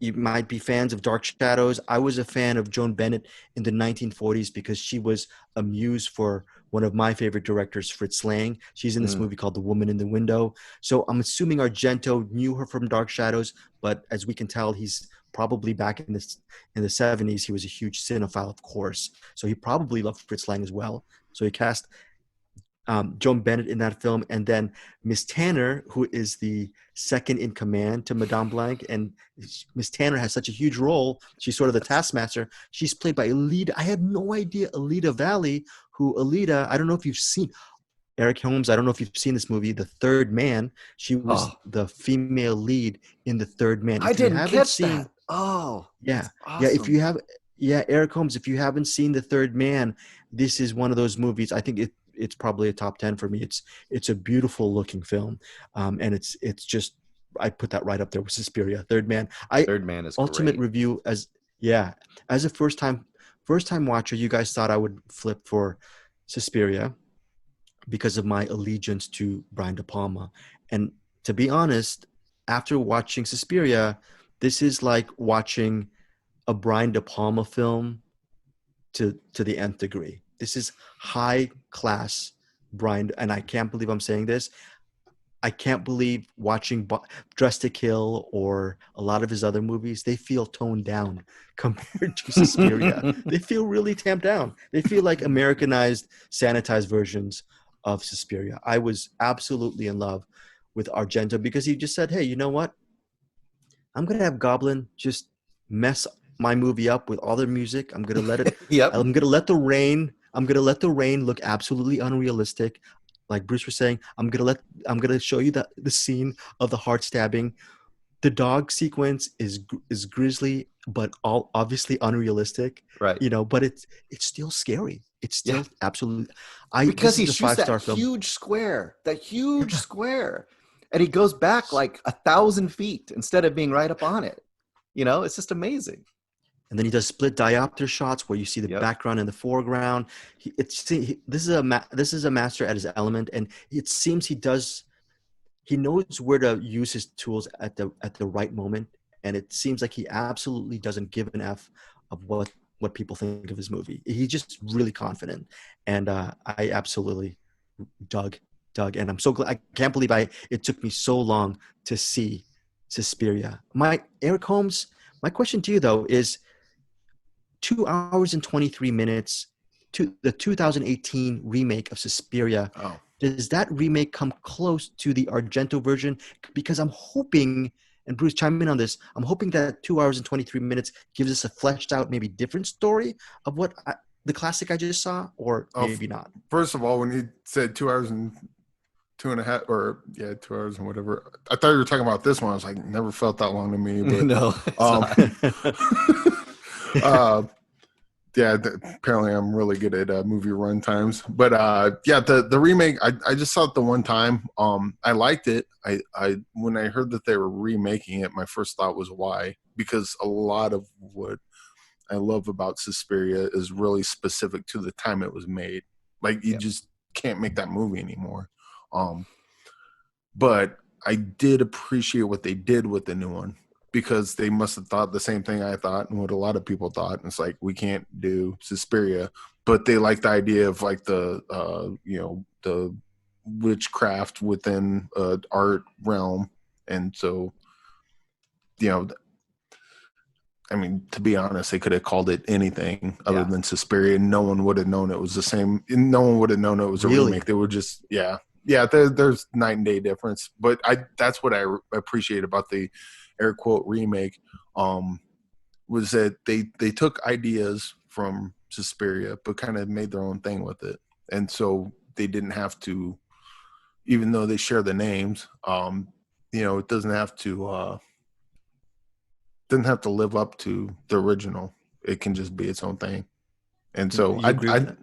you might be fans of Dark Shadows. I was a fan of Joan Bennett in the 1940s because she was a muse for one of my favorite directors, Fritz Lang. She's in this movie called The Woman in the Window. So I'm assuming Argento knew her from Dark Shadows, but as we can tell, he's probably back in the 70s. He was a huge cinephile, of course. So he probably loved Fritz Lang as well. So he cast Joan Bennett in that film, and then Miss Tanner, who is the second in command to Madame Blanc, and Miss Tanner has such a huge role. She's sort of the taskmaster. She's played by Alida. I had no idea Alida Valli, who Alida. I don't know if you've seen Eric Holmes. I don't know if you've seen this movie, The Third Man. She was the female lead in The Third Man. I If you didn't haven't catch seen, that. Oh, yeah, that's yeah. If awesome. you have, yeah, Eric Holmes. If you haven't seen The Third Man, this is one of those movies. I think it's probably a top 10 for me. It's a beautiful looking film, and it's just I put that right up there with Suspiria. Third Man. Third Man is Ultimate great. review as a first time watcher. You guys thought I would flip for Suspiria because of my allegiance to Brian De Palma, and to be honest, after watching Suspiria, this is like watching a Brian De Palma film to the nth degree. This is high class Brian, and I can't believe I'm saying this. I can't believe watching Dress to Kill or a lot of his other movies. They feel toned down compared to Suspiria. They feel really tamped down. They feel like Americanized, sanitized versions of Suspiria. I was absolutely in love with Argento because he just said, "Hey, you know what? I'm gonna have Goblin just mess my movie up with all their music. I'm gonna let it. Yep. I'm gonna let the rain. I'm gonna let the rain look absolutely unrealistic, like Bruce was saying. I'm gonna show you the scene of the heart stabbing. The dog sequence is grisly, but all obviously unrealistic. Right. But it's still scary. It's still absolutely. Because This he is a shoots that 5-star film. huge square, and he goes back like 1,000 feet instead of being right up on it. It's just amazing. And then he does split diopter shots where you see the background and the foreground. This is a master at his element, and it seems he knows where to use his tools at the right moment, and it seems like he absolutely doesn't give an F of what people think of his movie. He's just really confident, and I absolutely dug, and I'm so glad. I can't believe it took me so long to see Suspiria. Eric Holmes, my question to you though is 2 hours and 23 minutes to the 2018 remake of Suspiria. Oh. Does that remake come close to the Argento version? Because I'm hoping, and Bruce, chime in on this, I'm hoping that 2 hours and 23 minutes gives us a fleshed out, maybe different story of what the classic I just saw, or maybe not. First of all, when you said 2 hours and 2.5, or 2 hours and whatever, I thought you were talking about this one. I was like, never felt that long to me. But No, apparently I'm really good at movie run times. But the remake, I just saw it the one time. I liked it. I when I heard that they were remaking it, my first thought was why? Because a lot of what I love about Suspiria is really specific to the time it was made. Like you just can't make that movie anymore. But I did appreciate what they did with the new one, because they must have thought the same thing I thought and what a lot of people thought. And it's like, we can't do Suspiria, but they like the idea of like the witchcraft within art realm. And so, I mean, to be honest, they could have called it anything other than Suspiria, and no one would have known it was the same. No one would have known it was a remake. They would just, there's night and day difference. But that's what I appreciate about the air quote remake. was that they took ideas from Suspiria, but kind of made their own thing with it, and so they didn't have to, even though they share the names, it doesn't have to live up to the original. It can just be its own thing, and so You agree with that?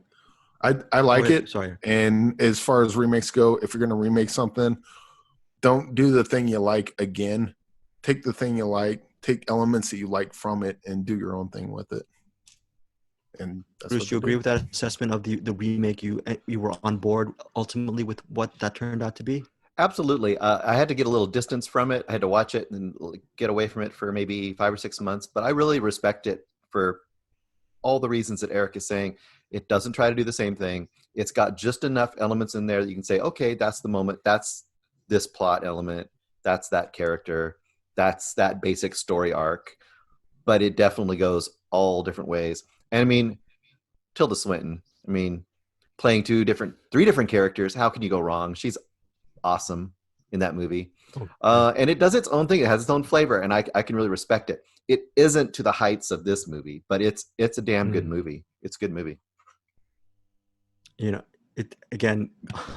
I like ahead. it. Sorry. And as far as remakes go, if you're going to remake something, don't do the thing you like again. Take the thing you like, take elements that you like from it, and do your own thing with it. And that's Bruce, what do you they agree did. with that assessment of the remake? You were on board ultimately with what that turned out to be? Absolutely. I had to get a little distance from it. I had to watch it and get away from it for maybe 5 or 6 months. But I really respect it for all the reasons that Eric is saying. It doesn't try to do the same thing. It's got just enough elements in there that you can say, okay, that's the moment. That's this plot element. That's that character. That's that basic story arc. But it definitely goes all different ways. And I mean, Tilda Swinton, playing 3 different characters. How can you go wrong? She's awesome in that movie. And it does its own thing. It has its own flavor, and I can really respect it. It isn't to the heights of this movie, but it's a damn good movie. It's a good movie. It again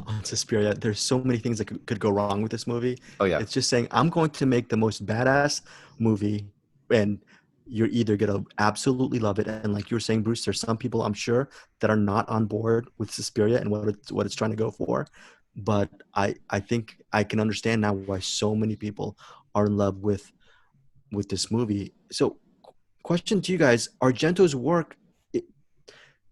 on Suspiria, there's so many things that could go wrong with this movie. Oh yeah. It's just saying I'm going to make the most badass movie, and you're either gonna absolutely love it, and like you were saying, Bruce, there's some people I'm sure that are not on board with Suspiria and what it's trying to go for. But I think I can understand now why so many people are in love with this movie. So, question to you guys: Argento's work,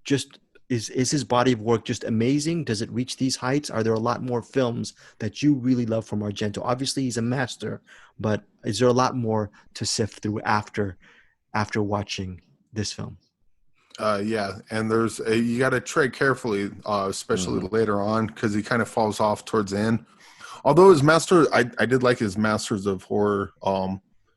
just is his body of work just amazing? Does it reach these heights? Are there a lot more films that you really love from Argento? Obviously, he's a master, but is there a lot more to sift through after watching this film? Yeah, and you got to tread carefully, especially later on, because he kind of falls off towards the end. Although his master, I did like his Masters of Horror. What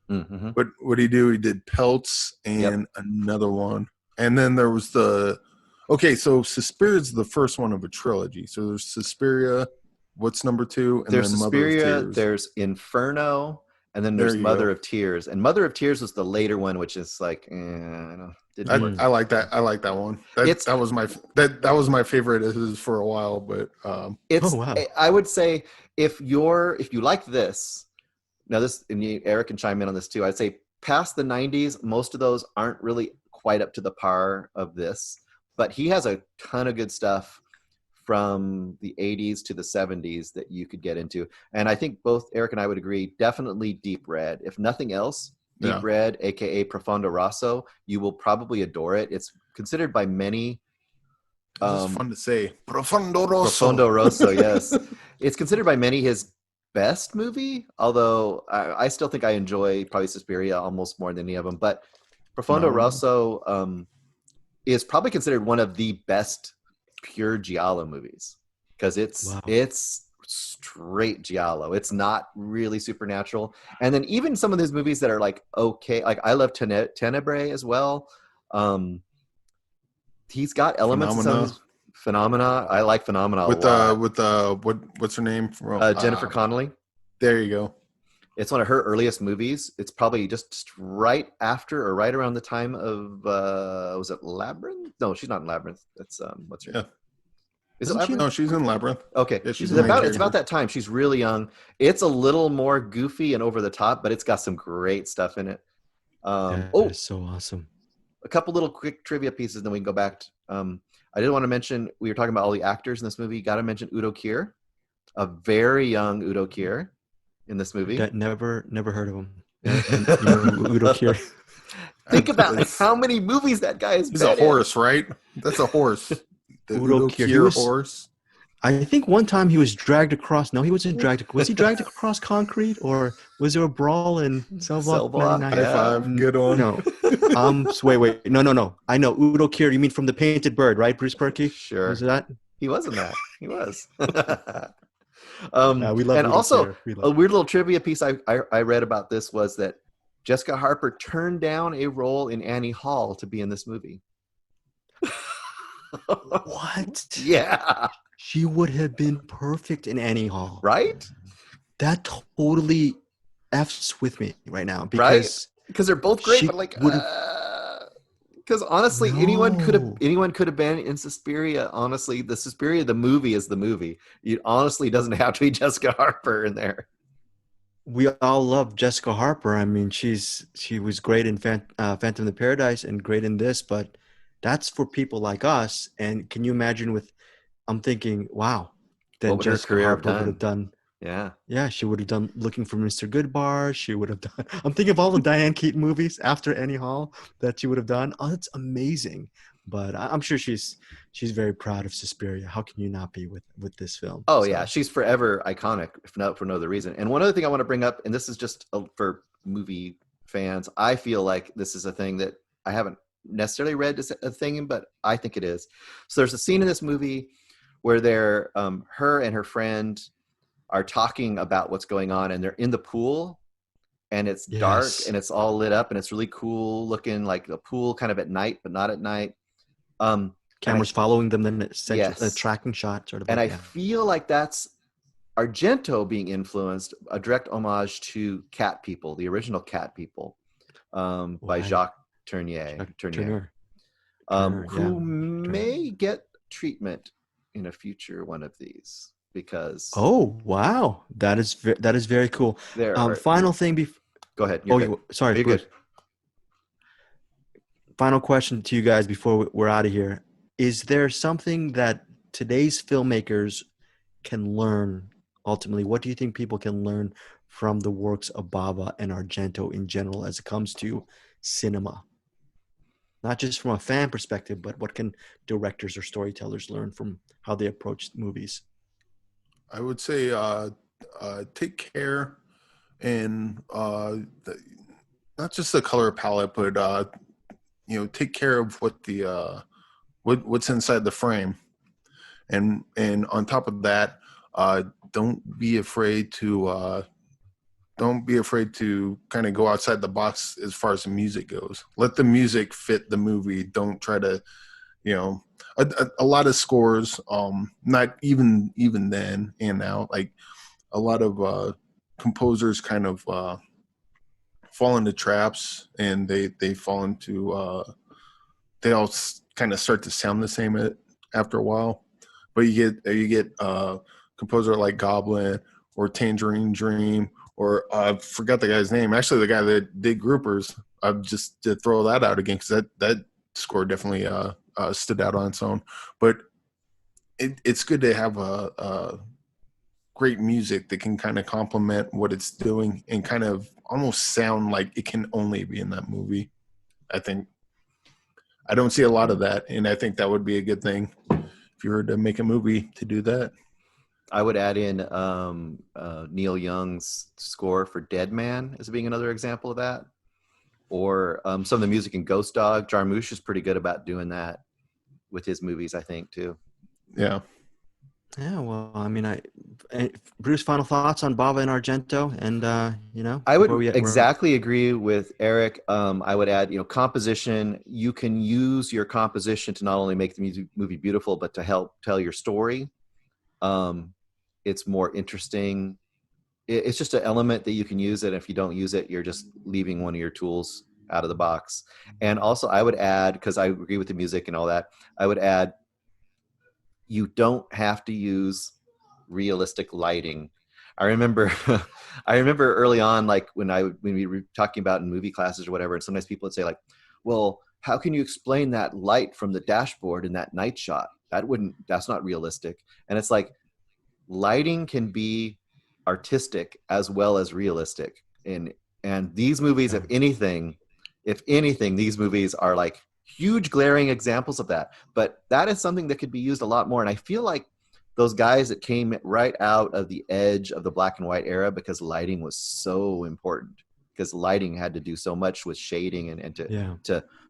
did he do? He did Pelts and another one, and then there was so Suspiria is the first one of a trilogy. So there's Suspiria, what's number 2, and there's then Suspiria, Mother of Tears. there's Inferno, and then there's Mother of Tears. And Mother of Tears was the later one, which is like, I like that. I like that one. That was my favorite of his for a while. But I would say if you like this, now this, and Eric can chime in on this too. I'd say past the 90s, most of those aren't really quite up to the par of this. But he has a ton of good stuff from the 80s to the 70s that you could get into. And I think both Eric and I would agree, definitely Deep Red. If nothing else, Deep Red, aka Profondo Rosso, you will probably adore it. It's considered by many. It's fun to say. Profondo Rosso. Profondo Rosso, yes. It's considered by many his best movie, although I still think I enjoy probably Suspiria almost more than any of them. But Profondo Rosso is probably considered one of the best pure giallo movies, because it's straight giallo. It's not really supernatural. And then even some of those movies that are like okay, like I love Tenebrae as well. He's got elements of some of his Phenomena. I like Phenomena a lot. What's her name from Jennifer Connelly. There you go. It's one of her earliest movies. It's probably just right after or right around the time of was it Labyrinth? No, she's not in Labyrinth. That's what's her name? Is it Labyrinth? No, she's in Labyrinth. Okay. Yeah, it's about that time. She's really young. It's a little more goofy and over the top, but it's got some great stuff in it. It's so awesome. A couple little quick trivia pieces, then we can go back. I did want to mention, we were talking about all the actors in this movie. Got to mention Udo Kier, a very young Udo Kier in this movie. Never heard of him. Udo Kier. Think about how many movies that guy has been in. He's a horse, right? That's a horse. The Udo Kier horse. I think one time he was dragged across. No, he wasn't dragged. Was he dragged across concrete, or was there a brawl in Cell Block 99? High five. Good one. No. Wait. No. I know Udo Kier. You mean from The Painted Bird, right, Bruce Perky? Sure. Was that? He was in that. He was. We love and Udo also, Kier. a weird little trivia piece I read about this was that Jessica Harper turned down a role in Annie Hall to be in this movie. What? Yeah. She would have been perfect in Annie Hall. Right? That totally F's with me right now, because because they're both great, She but like, would have because honestly, no. anyone could have been in Suspiria. Honestly, the Suspiria, the movie is the movie. It honestly doesn't have to be Jessica Harper in there. We all love Jessica Harper. I mean, she was great in Phantom of the Paradise and great in this, but that's for people like us. And can you imagine with I'm thinking, wow, What then would her Jessica career have Harper would have done? done. Yeah. Yeah, she would have done Looking for Mr. Goodbar. She would have done. I'm thinking of all the Diane Keaton movies after Annie Hall that she would have done. Oh, that's amazing. But I'm sure she's very proud of Suspiria. How can you not be with this film? Oh yeah, So she's forever iconic, if not for no other reason. And one other thing I want to bring up, and this is just for movie fans, I feel like this is a thing that I haven't necessarily read as a thing, but I think it is. So there's a scene in this movie where her and her friend are talking about what's going on, and they're in the pool, and it's dark, yes, and it's all lit up, and it's really cool looking, like the pool kind of at night, but not at night. Um, and I cameras following them, then essentially a yes, tracking shot, sort of and like I yeah. feel like that's Argento being influenced, a direct homage to Cat People, the original Cat People, by Right. Jacques Tourneur, Yeah. who may get treatment in a future one of these, because Oh wow, that is very cool. there are. Final thing. Go ahead, you're Oh, good. sorry, You're Bruce. good. Final question to you guys before we're out of here. Is there something that today's filmmakers can learn ultimately? What do you think people can learn from the works of Bava and Argento in general as it comes to cinema? Not just from a fan perspective, but what can directors or storytellers learn from how they approach movies? I would say take care and not just the color palette, but take care of what the what's inside the frame, and on top of that, don't be afraid to kind of go outside the box as far as the music goes. Let the music fit the movie. Don't try to, a lot of scores, not even then and now, like a lot of composers kind of fall into traps, and they fall into they all kind of start to sound the same after a while. But you get composer like Goblin or Tangerine Dream, or I forgot the guy's name. Actually, the guy that did Groupers. Just to throw that out again, because that score definitely stood out on its own. But it's good to have a great music that can kind of complement what it's doing and kind of almost sound like it can only be in that movie. I think I don't see a lot of that, and I think that would be a good thing if you were to make a movie to do that. I would add in Neil Young's score for Dead Man as being another example of that, or some of the music in Ghost Dog. Jarmusch is pretty good about doing that with his movies, I think, too. Yeah. Yeah, well, I mean, Bruce, final thoughts on Bava and Argento, and I before would we're exactly agree with Eric. I would add, composition. You can use your composition to not only make the movie beautiful, but to help tell your story. It's more interesting. It's just an element that you can use it. If you don't use it, you're just leaving one of your tools out of the box. And also, I would add, because I agree with the music and all that, I would add, you don't have to use realistic lighting. I remember I remember early on, like when we were talking about in movie classes or whatever, and sometimes people would say like, well, how can you explain that light from the dashboard in that night shot? That's not realistic. And it's like, lighting can be artistic as well as realistic. And these movies, yeah. if anything, these movies are like huge glaring examples of that. But that is something that could be used a lot more. And I feel like those guys that came right out of the edge of the black and white era, because lighting was so important, because lighting had to do so much with shading and Yeah.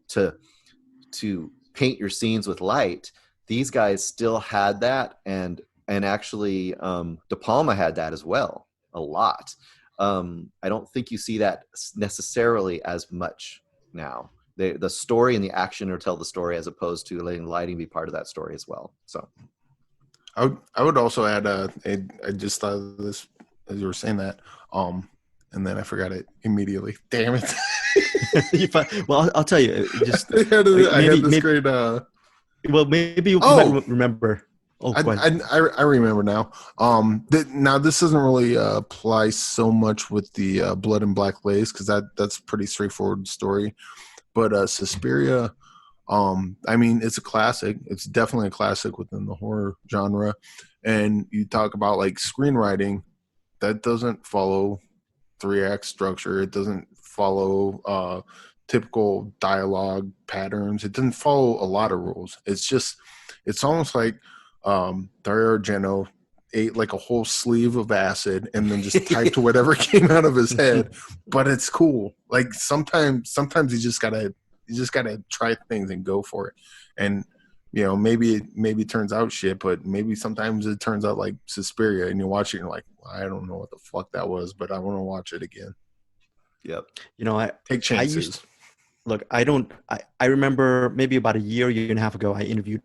to paint your scenes with light. These guys still had that, and actually De Palma had that as well, a lot. I don't think you see that necessarily as much now. The story and the action or tell the story, as opposed to letting lighting be part of that story as well. So I would also add I just thought of this as you were saying that, and then I forgot it immediately. Damn it. Well, I'll tell you. Just I had this maybe. great. Well, maybe you might Oh, remember. Oh, I, go ahead. I remember now. Now this doesn't really apply so much with the Blood and Black Lace because that's a pretty straightforward story. But Suspiria, I mean, it's a classic. It's definitely a classic within the horror genre. And you talk about like screenwriting, that doesn't follow three-act structure. It doesn't follow typical dialogue patterns. It doesn't follow a lot of rules. It's almost like Dario Argento ate like a whole sleeve of acid and then just typed whatever came out of his head. But it's cool. Like sometimes you just gotta try things and go for it. And maybe it turns out shit, but maybe sometimes it turns out like Suspiria, and you watch it and you're like, I don't know what the fuck that was, but I want to watch it again. Yep. Take chances. I remember maybe about a year and a half ago, I interviewed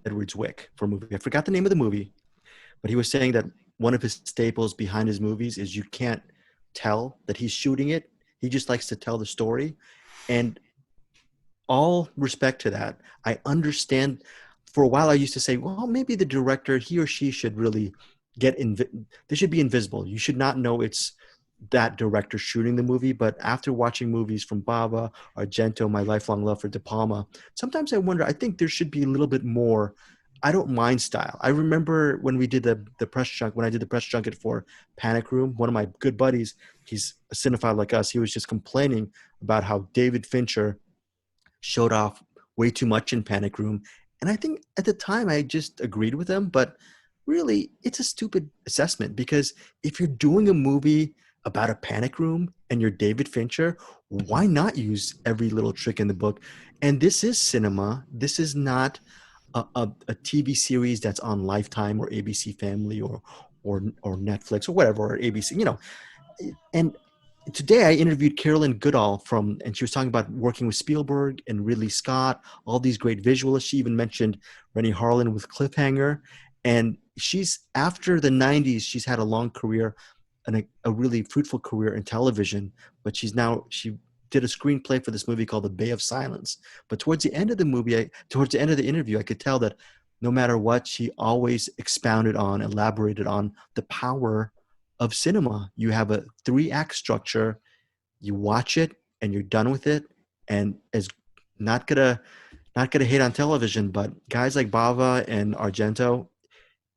Edward Zwick for a movie. I forgot the name of the movie, but he was saying that one of his staples behind his movies is you can't tell that he's shooting it. He just likes to tell the story. And all respect to that. I understand. For a while, I used to say, well, maybe the director, he or she should really they should be invisible. You should not know it's that director shooting the movie. But after watching movies from Bava, Argento, my lifelong love for De Palma, sometimes I wonder, I think there should be a little bit more I don't mind style. I remember when we did the press junket, when I did the press junket for Panic Room, one of my good buddies, he's a cinephile like us, he was just complaining about how David Fincher showed off way too much in Panic Room. And I think at the time I just agreed with him, but really it's a stupid assessment because if you're doing a movie about a panic room and you're David Fincher, why not use every little trick in the book? And this is cinema. This is not a TV series that's on Lifetime or ABC Family or Netflix or whatever, or ABC, And today I interviewed Carolyn Goodall and she was talking about working with Spielberg and Ridley Scott, all these great visualists. She even mentioned Rennie Harlan with Cliffhanger. And after the 90s, she's had a long career and a really fruitful career in television, but she did a screenplay for this movie called The Bay of Silence. But towards the end of the interview, I could tell that no matter what, she always elaborated on the power of cinema. You have a 3-act structure, you watch it and you're done with it. And it's not gonna hate on television, but guys like Bava and Argento,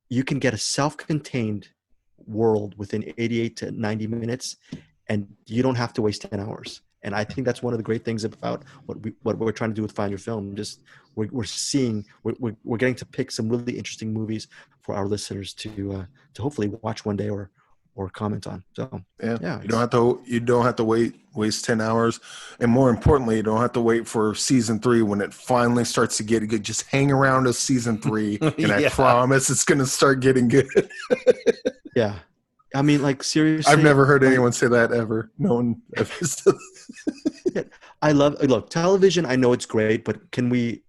you can get a self-contained world within 88 to 90 minutes and you don't have to waste 10 hours. And I think that's one of the great things about what we're trying to do with Find Your Film. Just we're getting to pick some really interesting movies for our listeners to hopefully watch one day or comment on. So yeah, you don't have to waste 10 hours, and more importantly, you don't have to wait for season 3 when it finally starts to get good. Just hang around to season 3, and I promise it's going to start getting good. Yeah. I mean, like, seriously, I've never heard anyone say that ever. No one ever said that. Look, television, I know it's great, but you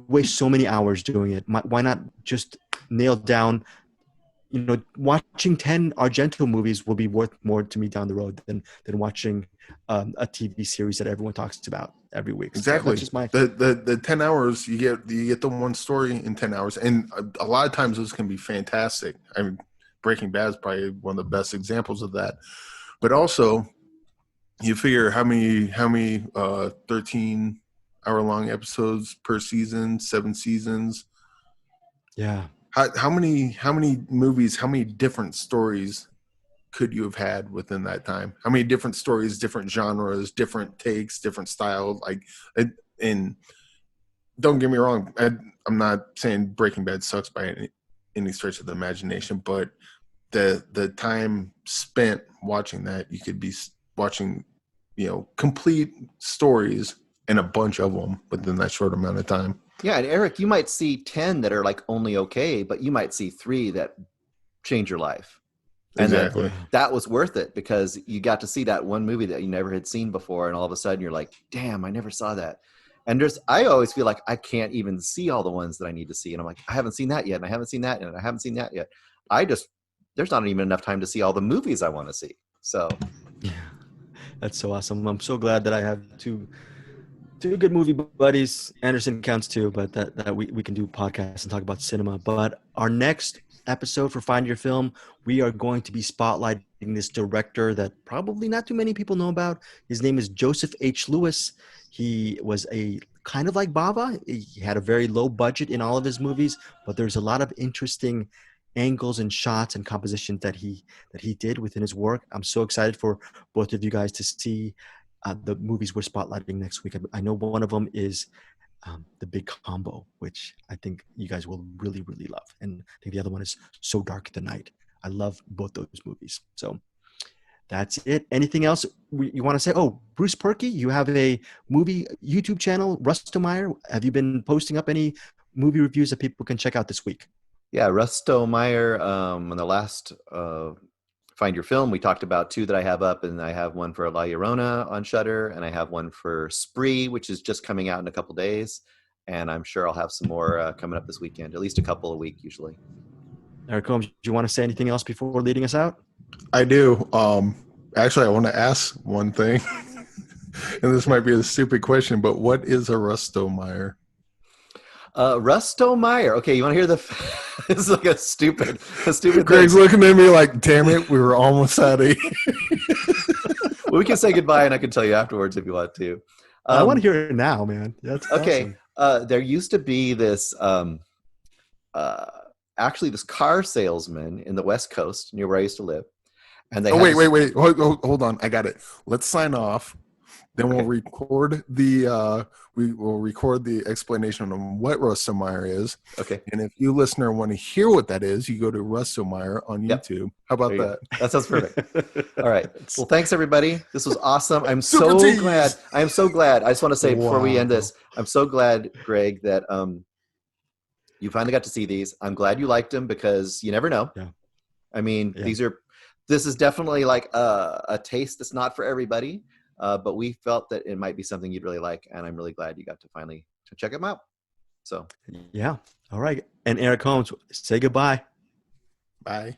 waste so many hours doing it. Why not just nail down, watching 10 Argento movies will be worth more to me down the road than watching a TV series that everyone talks about every week. Exactly. So that's just the 10 hours, you get the one story in 10 hours. And a lot of times those can be fantastic. I mean, Breaking Bad is probably one of the best examples of that. But also, you figure how many 13-hour-long episodes per season, 7 seasons. Yeah. How many movies, how many different stories could you have had within that time? How many different stories, different genres, different takes, different styles? And don't get me wrong, I'm not saying Breaking Bad sucks by any stretch of the imagination, but the time spent watching that, you could be watching, complete stories and a bunch of them within that short amount of time. Yeah, and Eric, you might see 10 that are like only okay, but you might see 3 that change your life. And Exactly. that was worth it because you got to see that one movie that you never had seen before, and all of a sudden you're like, damn, I never saw that. And I always feel like I can't even see all the ones that I need to see. And I'm like, I haven't seen that yet, and I haven't seen that yet, and I haven't seen that yet. There's not even enough time to see all the movies I want to see. So That's so awesome. I'm so glad that I have two good movie buddies. Anderson counts too, but that we can do podcasts and talk about cinema. But our next episode for Find Your Film, we are going to be spotlighting this director that probably not too many people know about. His name is Joseph H. Lewis. He was a kind of like Bava. He had a very low budget in all of his movies, but there's a lot of interesting angles and shots and compositions that he did within his work. I'm so excited for both of you guys to see the movies we're spotlighting next week. I know one of them is The Big Combo, which I think you guys will really, really love. And I think the other one is So Dark the Night. I love both those movies. So that's it. Anything else you want to say? Oh, Bruce Perky, you have a movie YouTube channel, Rustomire. Have you been posting up any movie reviews that people can check out this week? Yeah, rustomire. On the last Find Your Film, we talked about 2 that I have up, and I have one for La Llorona on Shudder, and I have one for Spree, which is just coming out in a couple days. And I'm sure I'll have some more coming up this weekend, at least a couple a week usually. Eric Holmes, do you want to say anything else before leading us out? I do. Actually, I want to ask one thing, and this might be a stupid question, but what is a rustomire? Rustomire. Okay, you want to hear the? This is like a stupid Greg's thing. looking at me like, "Damn it, we were almost out of here." Well, we can say goodbye, and I can tell you afterwards if you want to. I want to hear it now, man. That's okay. Awesome. There used to be this, actually, this car salesman in the West Coast near where I used to live, and they. Wait. Hold on. I got it. Let's sign off. Then we'll record the explanation on what rustomire is. Okay. And if you listener want to hear what that is, you go to rustomire on YouTube. How about that? That sounds perfect. All right. Well, thanks everybody. This was awesome. I'm Super so tease. glad. I am so glad. I just want to say before we end this, I'm so glad, Greg, that you finally got to see these. I'm glad you liked them because you never know. Yeah. I mean, this is definitely like a taste that's not for everybody. But we felt that it might be something you'd really like, and I'm really glad you got to finally check them out. So, yeah. All right. And Eric Holmes, say goodbye. Bye.